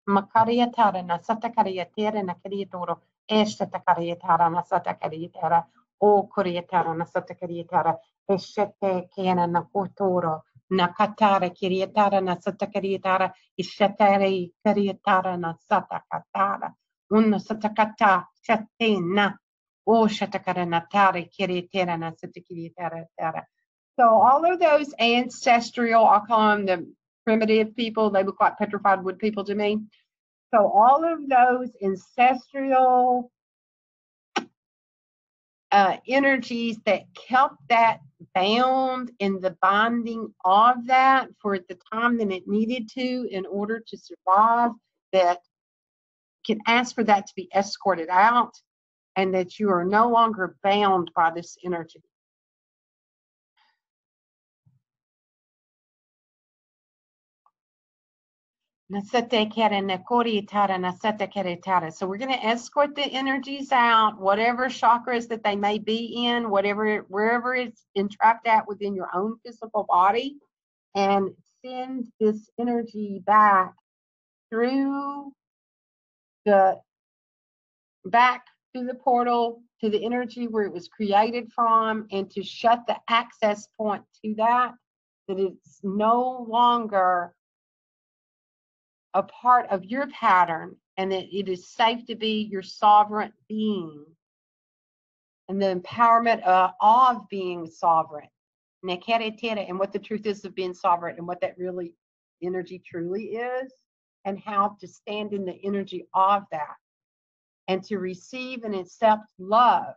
Makaria tara na satakaria tera na kariatoro esta takaria tara na satakaria tara o koria tara na satakaria tara eshete kena na kotoro na katara kiria tara na satakaria tara ishatari karia tara na satakatara unna satakata shatina o shatakara na tara kiria tara na satakaria tara tara. So all of those ancestral, I'll call them the primitive people, they look like petrified wood people to me. So all of those ancestral energies that kept that bound in the binding of that for the time that it needed to in order to survive, that can ask for that to be escorted out, and that you are no longer bound by this energy. So we're going to escort the energies out, whatever chakras that they may be in, wherever it's entrapped at within your own physical body, and send this energy back through the portal to the energy where it was created from, and to shut the access point to that it's no longer a part of your pattern, and that it is safe to be your sovereign being, and the empowerment of being sovereign, and what the truth is of being sovereign, and what that really energy truly is, and how to stand in the energy of that, and to receive and accept love.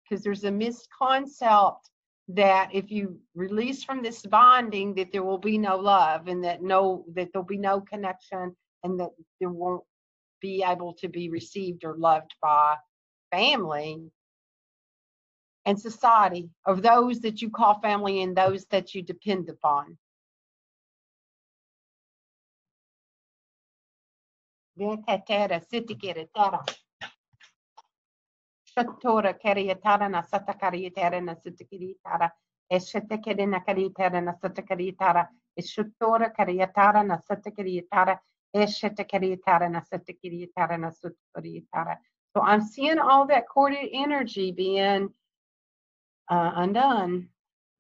Because there's a misconcept that if you release from this bonding, that there will be no love, and that there'll be no connection, and that there won't be able to be received or loved by family and society, of those that you call family and those that you depend upon. Shatora Kariatara na Satakariatara na Sitakiritara, Eshatakari na Karitara na Satakaritara, Eshutora Kariatara na Satakariatara, Eshatakaritara na Satakiritara na Sutkaritara. So I'm seeing all that corded energy being undone,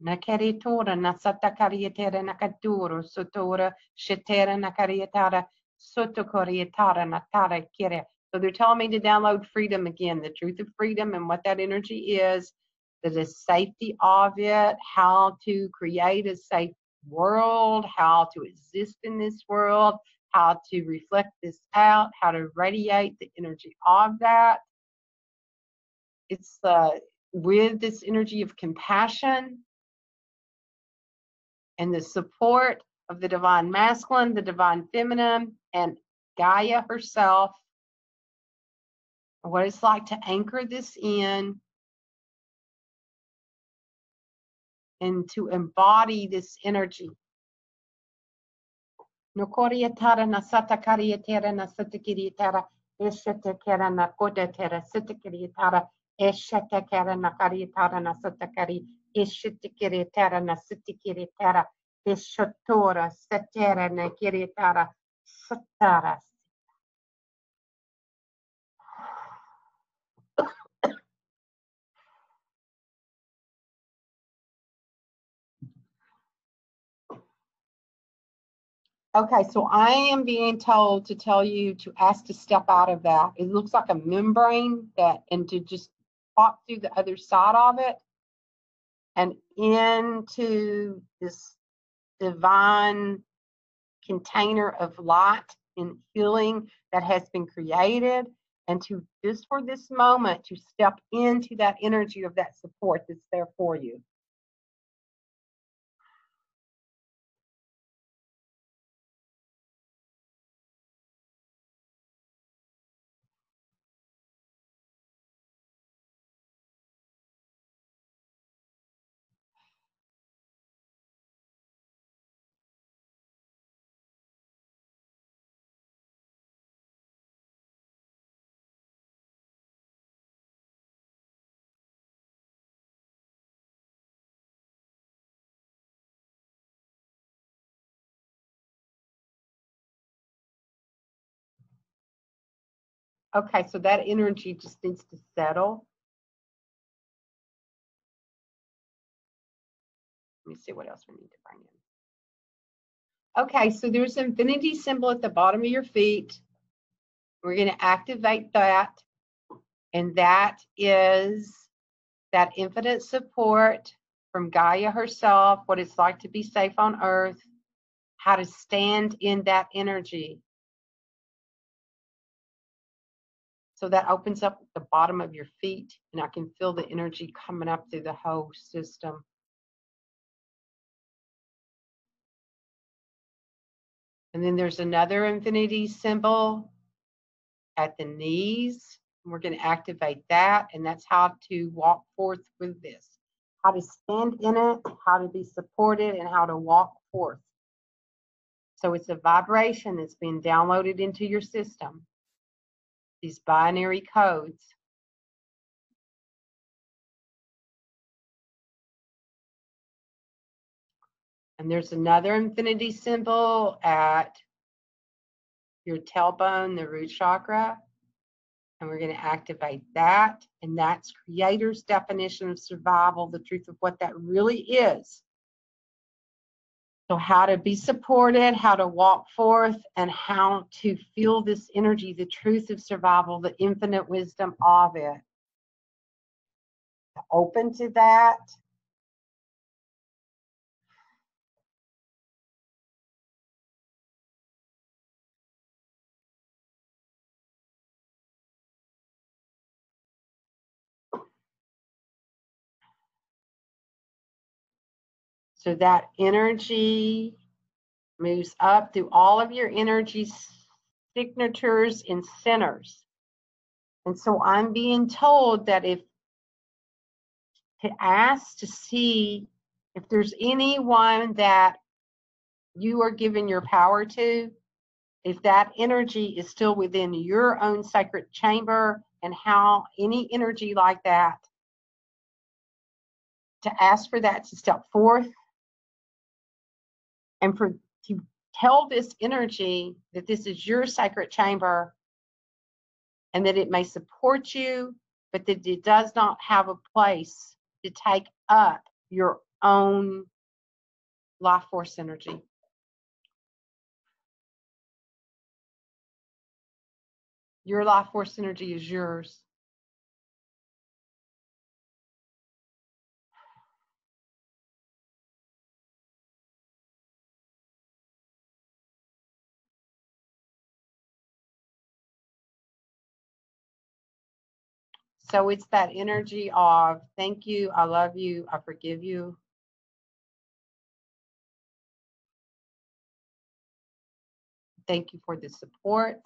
Nakaritora nasata karietera nakaturo sotora shetera nakarietara sotokorietara natara kire. So they're telling me to download freedom again, the truth of freedom and what that energy is, the safety of it, how to create a safe world, how to exist in this world, how to reflect this out, how to radiate the energy of that. It's with this energy of compassion and the support of the divine masculine, the divine feminine, and Gaia herself, what it's like to anchor this in and to embody this energy. Nokorietara nasata karietera nasatakirietara eshetekera nakodetera sitakirietara eshetekera nakarietara nasatakari eshetekirietara nasitakirietara eshotora setera nakirietara satara. Okay, so I am being told to tell you to ask to step out of that. It looks like a membrane and to just pop through the other side of it and into this divine container of light and healing that has been created, and to just for this moment to step into that energy of that support that's there for you. Okay, so that energy just needs to settle. Let me see what else we need to bring in. Okay, so there's an infinity symbol at the bottom of your feet. We're going to activate that, and that is that infinite support from Gaia herself, what it's like to be safe on Earth, how to stand in that energy. So that opens up the bottom of your feet, and I can feel the energy coming up through the whole system. And then there's another infinity symbol at the knees. We're going to activate that, and that's how to walk forth with this. How to stand in it, how to be supported, and how to walk forth. So it's a vibration that's being downloaded into your system. These binary codes. And there's another infinity symbol at your tailbone, the root chakra. And we're going to activate that. And that's Creator's definition of survival, the truth of what that really is. So how to be supported, how to walk forth, and how to feel this energy, the truth of survival, the infinite wisdom of it. Open to that. So that energy moves up through all of your energy signatures and centers. And so I'm being told that to ask to see if there's anyone that you are giving your power to, if that energy is still within your own sacred chamber, and how any energy like that, to ask for that to step forth and to tell this energy that this is your sacred chamber and that it may support you, but that it does not have a place to take up your own life force energy. Your life force energy is yours. So it's that energy of thank you, I love you, I forgive you. Thank you for the support.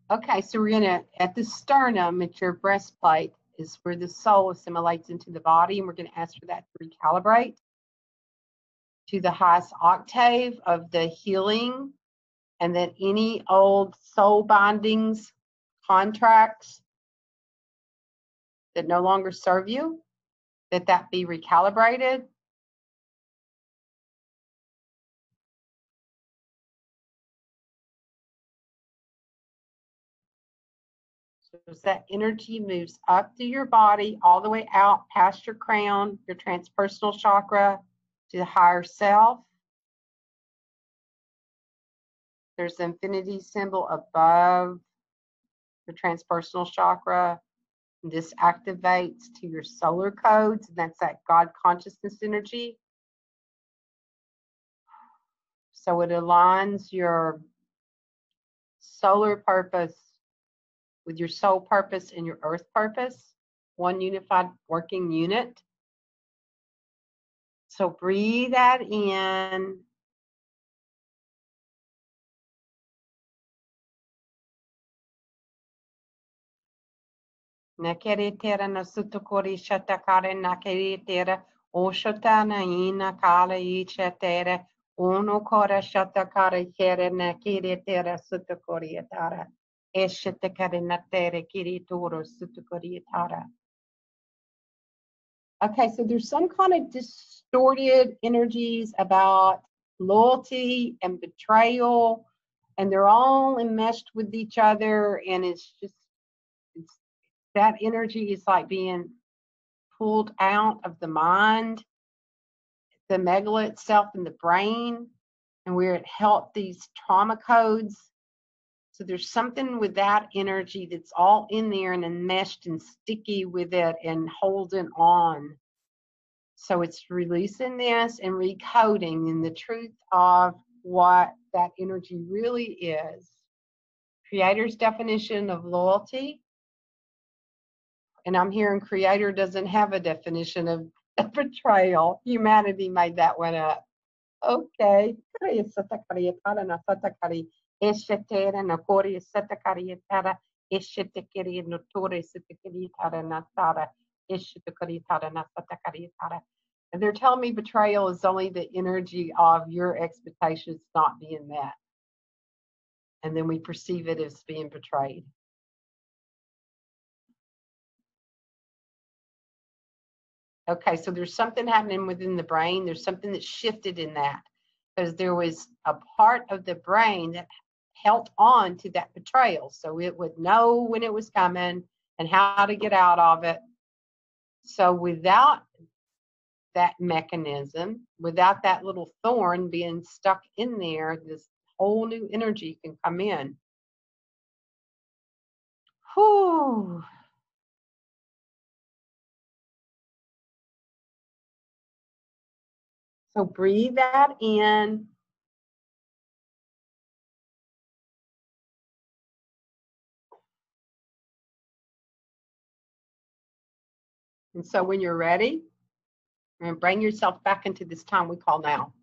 Okay, so we're gonna, at the sternum, at your breastplate, is where the soul assimilates into the body, and we're gonna ask for that to recalibrate to the highest octave of the healing, and that any old soul bindings, contracts that no longer serve you, that be recalibrated. So as that energy moves up through your body, all the way out past your crown, your transpersonal chakra, to the higher self. There's the infinity symbol above the transpersonal chakra. This activates to your solar codes, and that's that God consciousness energy. So it aligns your solar purpose with your soul purpose and your earth purpose, one unified working unit. So breathe that in. Nakere tera na sutukori shatakare nakere tera oshota na ina kala icha tera uno kora shatakare kere nakere tera sutukori atara eshatakare natere kiri toro sutukori atara. Okay, so there's some kind of distorted energies about loyalty and betrayal, and they're all enmeshed with each other, and it's that energy is like being pulled out of the mind, the megala itself in the brain, and where it held these trauma codes. So there's something with that energy that's all in there and enmeshed and sticky with it and holding on. So it's releasing this and recoding in the truth of what that energy really is. Creator's definition of loyalty. And I'm hearing Creator doesn't have a definition of betrayal. Humanity made that one up. Okay. And they're telling me betrayal is only the energy of your expectations not being met. And then we perceive it as being betrayed. Okay, so there's something happening within the brain. There's something that shifted in that, because there was a part of the brain that held on to that betrayal. So it would know when it was coming and how to get out of it. So without that mechanism, without that little thorn being stuck in there, this whole new energy can come in. Whew. So breathe that in. And so when you're ready, and bring yourself back into this time we call now.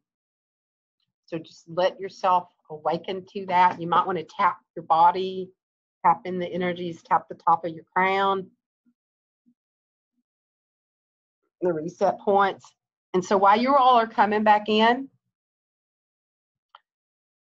So just let yourself awaken to that. You might want to tap your body, tap in the energies, tap the top of your crown, the reset points. And so while you all are coming back in,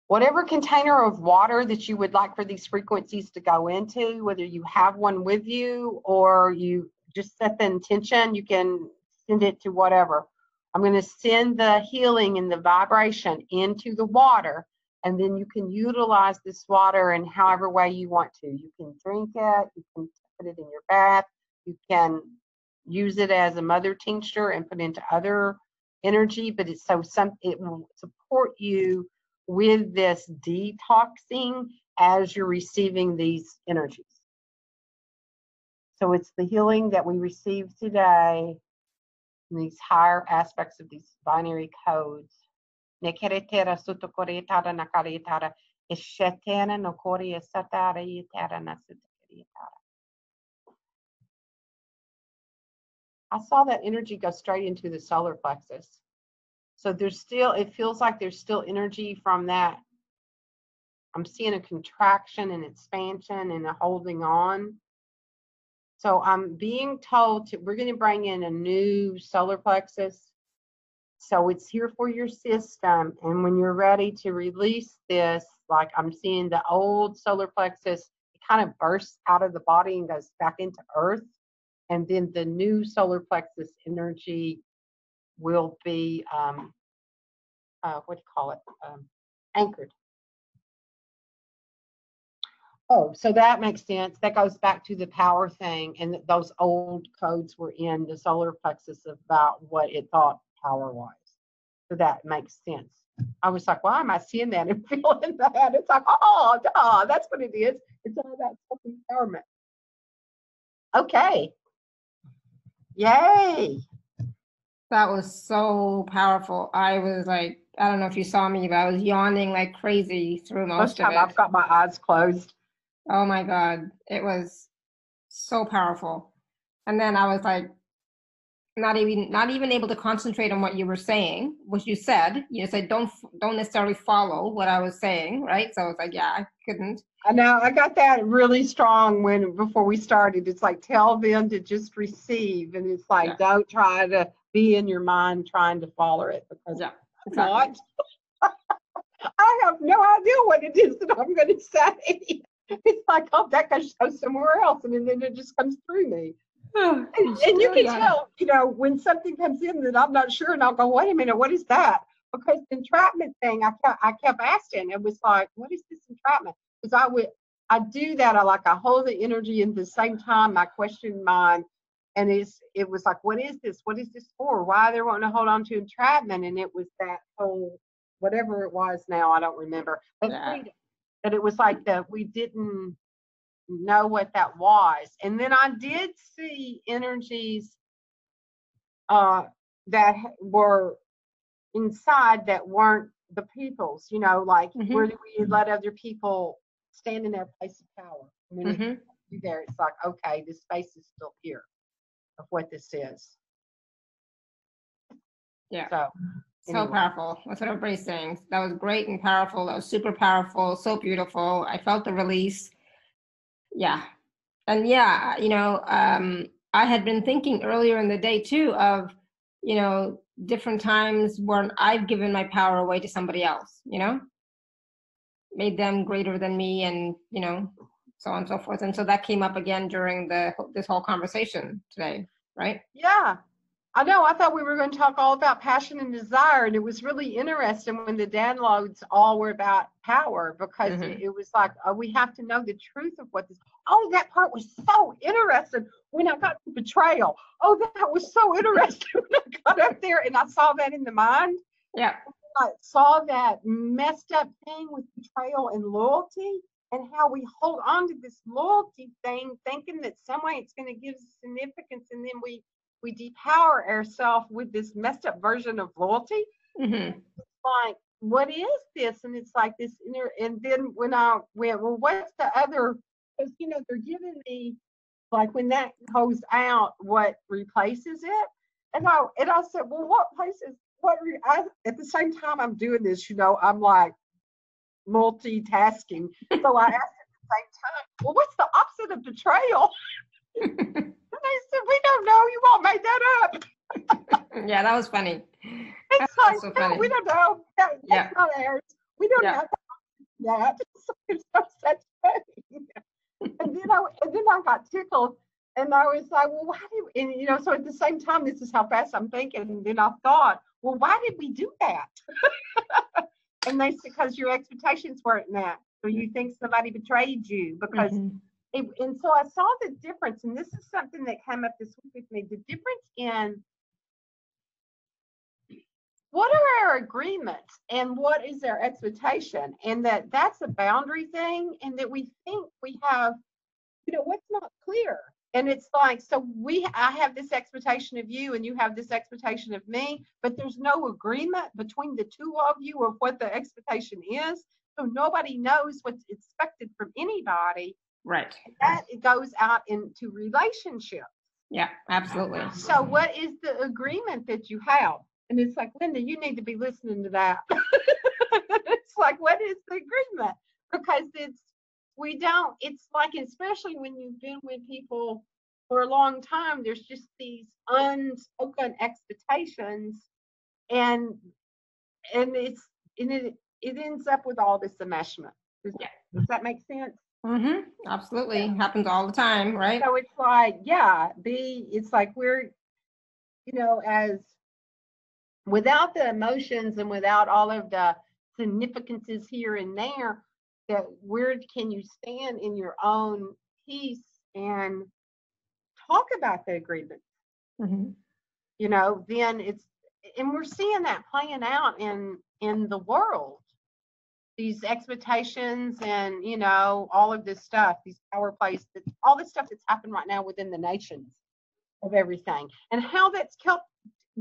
whatever container of water that you would like for these frequencies to go into, whether you have one with you or you just set the intention, you can send it to whatever. I'm going to send the healing and the vibration into the water, and then you can utilize this water in however way you want to. You can drink it, you can put it in your bath, you can use it as a mother tincture and put into other energy, but it's it will support you with this detoxing as you're receiving these energies. So it's the healing that we receive today, these higher aspects of these binary codes. I saw that energy go straight into the solar plexus. So there's still, it feels like there's still energy from that. I'm seeing a contraction and expansion and a holding on. So I'm being told we're going to bring in a new solar plexus. So it's here for your system. And when you're ready to release this, like I'm seeing the old solar plexus, it kind of bursts out of the body and goes back into earth. And then the new solar plexus energy will be, what do you call it? Anchored. Oh, so that makes sense. That goes back to the power thing, and those old codes were in the solar plexus about what it thought power was. So that makes sense. I was like, why am I seeing that and feeling that? It's like, oh, duh, that's what it is. It's all about self-empowerment. Okay. Yay. That was so powerful. I was like, I don't know if you saw me, but I was yawning like crazy through most of it. I've got my eyes closed. Oh my God. It was so powerful. And then I was like, not even able to concentrate on what you were saying, what you said. You said, don't necessarily follow what I was saying, right? So I was like, yeah, I couldn't. I know, I got that really strong before we started. It's like, tell them to just receive. And it's like, don't try to be in your mind trying to follow it, because exactly. I have no idea what it is that I'm going to say. It's like, oh, that goes somewhere else. And then it just comes through me. And you can tell, you know, when something comes in that I'm not sure, and I'll go, wait a minute, what is that? Because the entrapment thing, I kept asking. It was like, what is this entrapment? Because I do that. I hold the energy in the same time I question mine. And it was like, what is this? What is this for? Why they wanting to hold on to entrapment? And it was that whole, whatever it was now, I don't remember. But freedom. That it was like that we didn't know what that was. And then I did see energies that were inside that weren't the people's, you know, like where do we let other people stand in their place of power? When you there, it's like, okay, this space is still here of what this is. Yeah. So anyway. So powerful. That's what everybody's saying. That was great and powerful. That was super powerful. So beautiful. I felt the release. Yeah. And yeah, you know, I had been thinking earlier in the day too of, you know, different times when I've given my power away to somebody else, you know, made them greater than me, and, you know, so on and so forth. And so that came up again during this whole conversation today, right? Yeah. I know. I thought we were going to talk all about passion and desire, and it was really interesting when the downloads all were about power, because it was like, oh, we have to know the truth of what this. Oh, that part was so interesting when I got to betrayal. Oh, that was so interesting when I got up there and I saw that in the mind. Yeah. I saw that messed up thing with betrayal and loyalty, and how we hold on to this loyalty thing, thinking that some way it's going to give us significance, and then we depower ourselves with this messed up version of loyalty. It's like, what is this? And it's like this inner. And then when I went, well, what's the other? Because, you know, they're giving me, like, when that goes out, what replaces it? And I said, well, what places? At the same time I'm doing this, you know, I'm like multitasking. So I asked at the same time, well, what's the opposite of betrayal? And they said, we don't know. You all made that up. Yeah, that was funny. It's like, so no, we don't know. That's not ours. We don't know. that. So there's no such thing. And then I got tickled, and I was like, well, why did, and you know, so at the same time, this is how fast I'm thinking. And then I thought, well, why did we do that? And they said, because your expectations weren't met. So you think somebody betrayed you because, and so I saw the difference. And this is something that came up this week with me, the difference in what are our agreements and what is our expectation, and that's a boundary thing, and that we think we have, you know, what's not clear. And it's like, so I have this expectation of you and you have this expectation of me, but there's no agreement between the two of you of what the expectation is. So nobody knows what's expected from anybody. Right. That it goes out into relationships. Yeah, absolutely. So what is the agreement that you have? And it's like, Linda, you need to be listening to that. It's like, what is the agreement? Because it's like, especially when you've been with people for a long time, there's just these unspoken expectations, and it ends up with all this enmeshment. Does that make sense? Absolutely. Happens all the time, right? So it's like, it's like we're, you know, as without the emotions and without all of the significances here and there, that where can you stand in your own peace and talk about the agreement? You know, then and we're seeing that playing out in the world, these expectations and, you know, all of this stuff, these power plays, all this stuff that's happened right now within the nations of everything, and how that's kept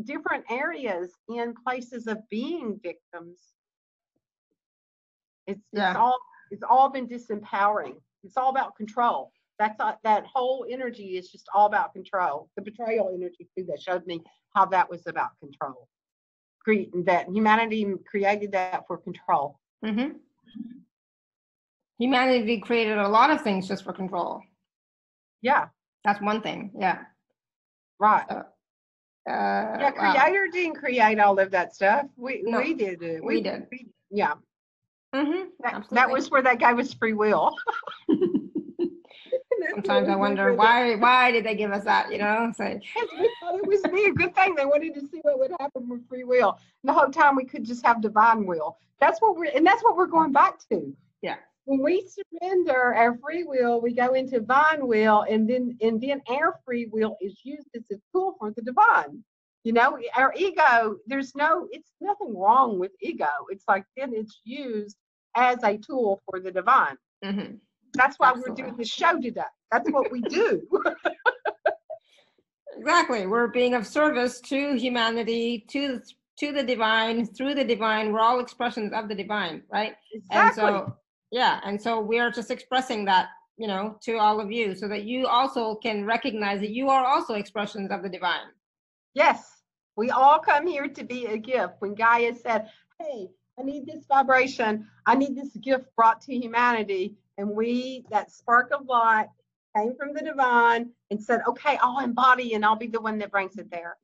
different areas in places of being victims. It's all been disempowering. It's all about control. That whole energy is just all about control. The betrayal energy too, that showed me how that was about control. That humanity created that for control. Humanity created a lot of things just for control. Yeah. That's one thing. Yeah. Right. Creator didn't create all of that stuff. We did it. We did. Yeah. That was where that gave us free will. Sometimes I wonder why did they give us that, you know? So we thought it was be a good thing. They wanted to see what would happen with free will. And the whole time we could just have divine will. That's what we're going back to. Yeah. When we surrender our free will, we go into divine will, and then our free will is used as a tool for the divine. You know, our ego, it's nothing wrong with ego. It's like then it's used as a tool for the divine. That's why we're doing the show today. That's what we do. Exactly. We're being of service to humanity, to the divine, through the divine. We're all expressions of the divine, right? Exactly. And so we are just expressing that, you know, to all of you, so that you also can recognize that you are also expressions of the divine. Yes. We all come here to be a gift. When Gaia said, hey, I need this vibration, I need this gift brought to humanity, and that spark of light came from the divine and said, okay, I'll embody and I'll be the one that brings it there.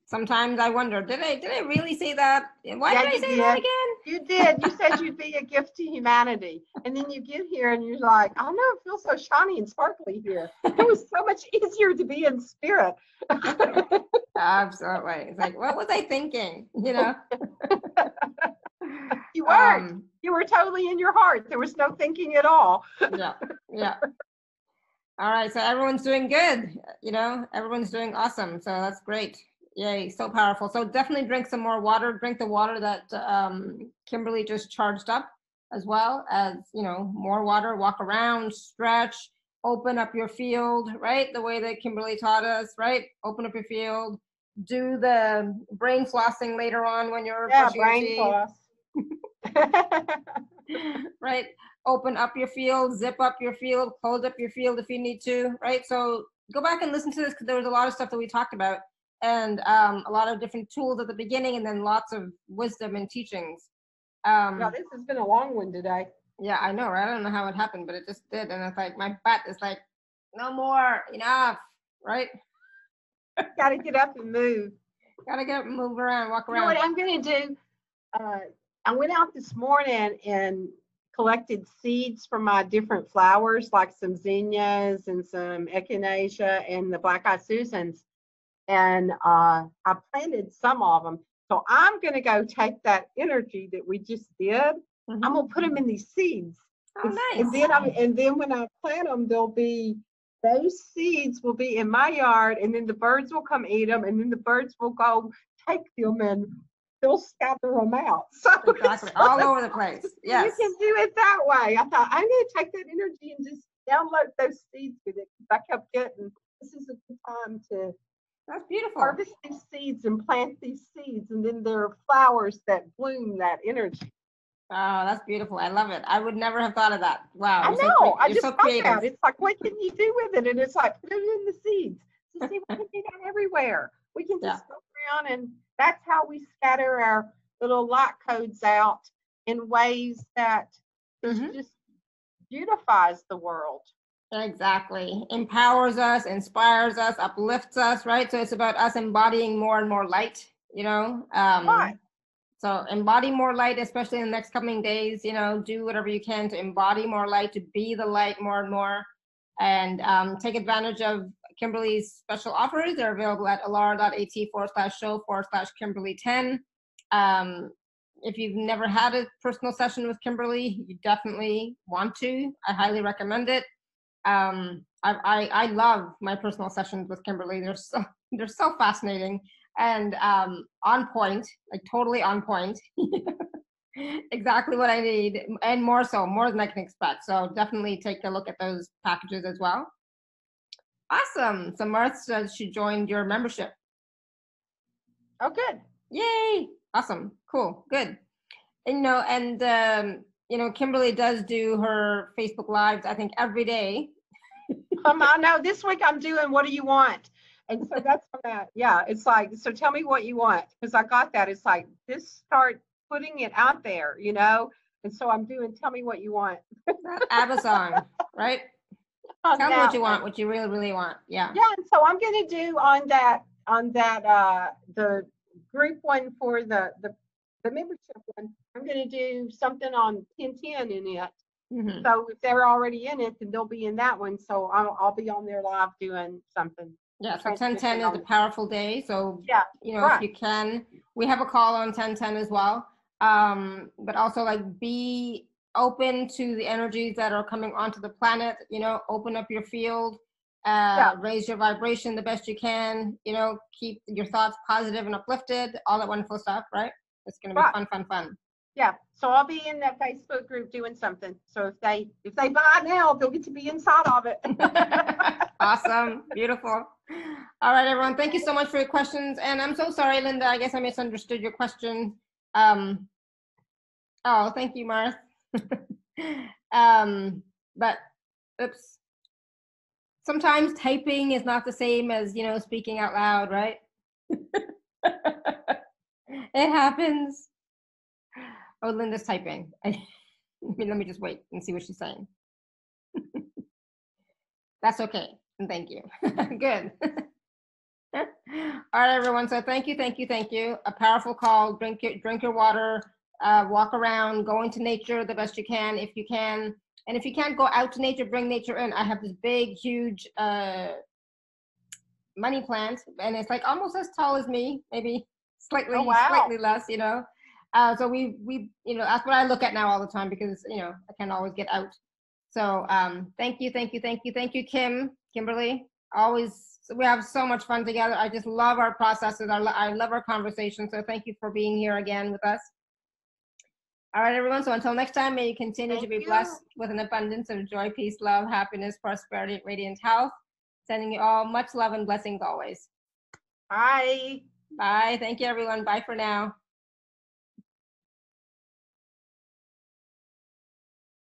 Sometimes I wonder, did I really say that? Why did I say that again? You did. You said you'd be a gift to humanity. And then you get here and you're like, I know, it feels so shiny and sparkly here. It was so much easier to be in spirit. Absolutely. It's like, what was I thinking? You know? You weren't. You were totally in your heart. There was no thinking at all. Yeah. All right. So everyone's doing good. You know, everyone's doing awesome. So that's great. Yay, so powerful. So definitely drink some more water. Drink the water that Kimberly just charged up, as well as, you know, more water. Walk around, stretch, open up your field, right? The way that Kimberly taught us, right? Open up your field. Do the brain flossing later on when you're brushing your teeth. Floss. Right? Open up your field, zip up your field, close up your field if you need to, right? So go back and listen to this, because there was a lot of stuff that we talked about, and a lot of different tools at the beginning, and then lots of wisdom and teachings. Now, this has been a long one today. Yeah, I know, right? I don't know how it happened, but it just did. And it's like, my butt is like, no more, enough, right? Got to get up and move. Got to get up and move around, walk around. You know what I'm going to do? I went out this morning and collected seeds from my different flowers, like some zinnias and some echinacea and the black-eyed Susans. And I planted some of them. So I'm going to go take that energy that we just did. I'm going to put them in these seeds. Oh, nice. And then when I plant them, those seeds will be in my yard, and then the birds will come eat them, and then the birds will go take them and they'll scatter them out. So exactly, all over the place. Yes. You can do it that way. I thought I'm going to take that energy and just download those seeds with it. I kept getting, this is a good time to That's beautiful. harvest these seeds and plant these seeds, and then there are flowers that bloom that energy. Oh, that's beautiful. I love it. I would never have thought of that. Wow. I know. I just so thought creative. that. It's like, what can you do with it? And it's like, put it in the seeds. So see, we can do that everywhere. We can just go around, and that's how we scatter our little light codes out in ways that just beautifies the world. Exactly. Empowers us, inspires us, uplifts us, right? So it's about us embodying more and more light, you know? Right. So embody more light, especially in the next coming days, you know, do whatever you can to embody more light, to be the light more and more, and take advantage of Kimberly's special offers. They're available at alara.at/show/Kimberly10. If you've never had a personal session with Kimberly, you definitely want to. I highly recommend it. I love my personal sessions with Kimberly. They're so fascinating and on point, like totally on point. Exactly what I need, and more than I can expect. So definitely take a look at those packages as well. Awesome. So Martha says she joined your membership. Oh, good. Yay. Awesome. Cool. Good. And Kimberly does do her Facebook Lives, I think, every day. I know this week I'm doing What Do You Want? And so that's that. Yeah, it's like, so tell me what you want, because I got that. It's like, just start putting it out there, you know? And so I'm doing Tell Me What You Want. Amazon, right? Tell me what you want, what you really, really want. Yeah. Yeah, and so I'm going to do on that the group one for the membership one. I'm going to do something on 1010 in it. So if they're already in it, then they'll be in that one. So I'll be on there live doing something. Yeah, so 1010 is a powerful day. So, right. If you can, we have a call on 1010 as well. But also, like, be open to the energies that are coming onto the planet. Open up your field, raise your vibration the best you can. Keep your thoughts positive and uplifted. All that wonderful stuff, right? It's going to be fun. Yeah, so I'll be in that Facebook group doing something. So if they buy now, they'll get to be inside of it. Awesome, beautiful. All right, everyone. Thank you so much for your questions. And I'm so sorry, Linda. I guess I misunderstood your question. Oh, thank you, Martha. But oops. Sometimes typing is not the same as speaking out loud, right? It happens. Oh, Linda's typing. Let me just wait and see what she's saying. That's okay. And thank you. Good. All right, everyone. So thank you. A powerful call. Drink your water. Walk around. Go into nature the best you can, if you can. And if you can't go out to nature, bring nature in. I have this big, huge money plant, and it's like almost as tall as me, maybe slightly less. So we that's what I look at now all the time, because I can't always get out. So thank you, Kimberly. Always, we have so much fun together. I just love our processes. I love our conversation. So thank you for being here again with us. All right, everyone. So until next time, may you continue to be blessed with an abundance of joy, peace, love, happiness, prosperity, radiant health. Sending you all much love and blessings always. Bye. Bye. Thank you, everyone. Bye for now.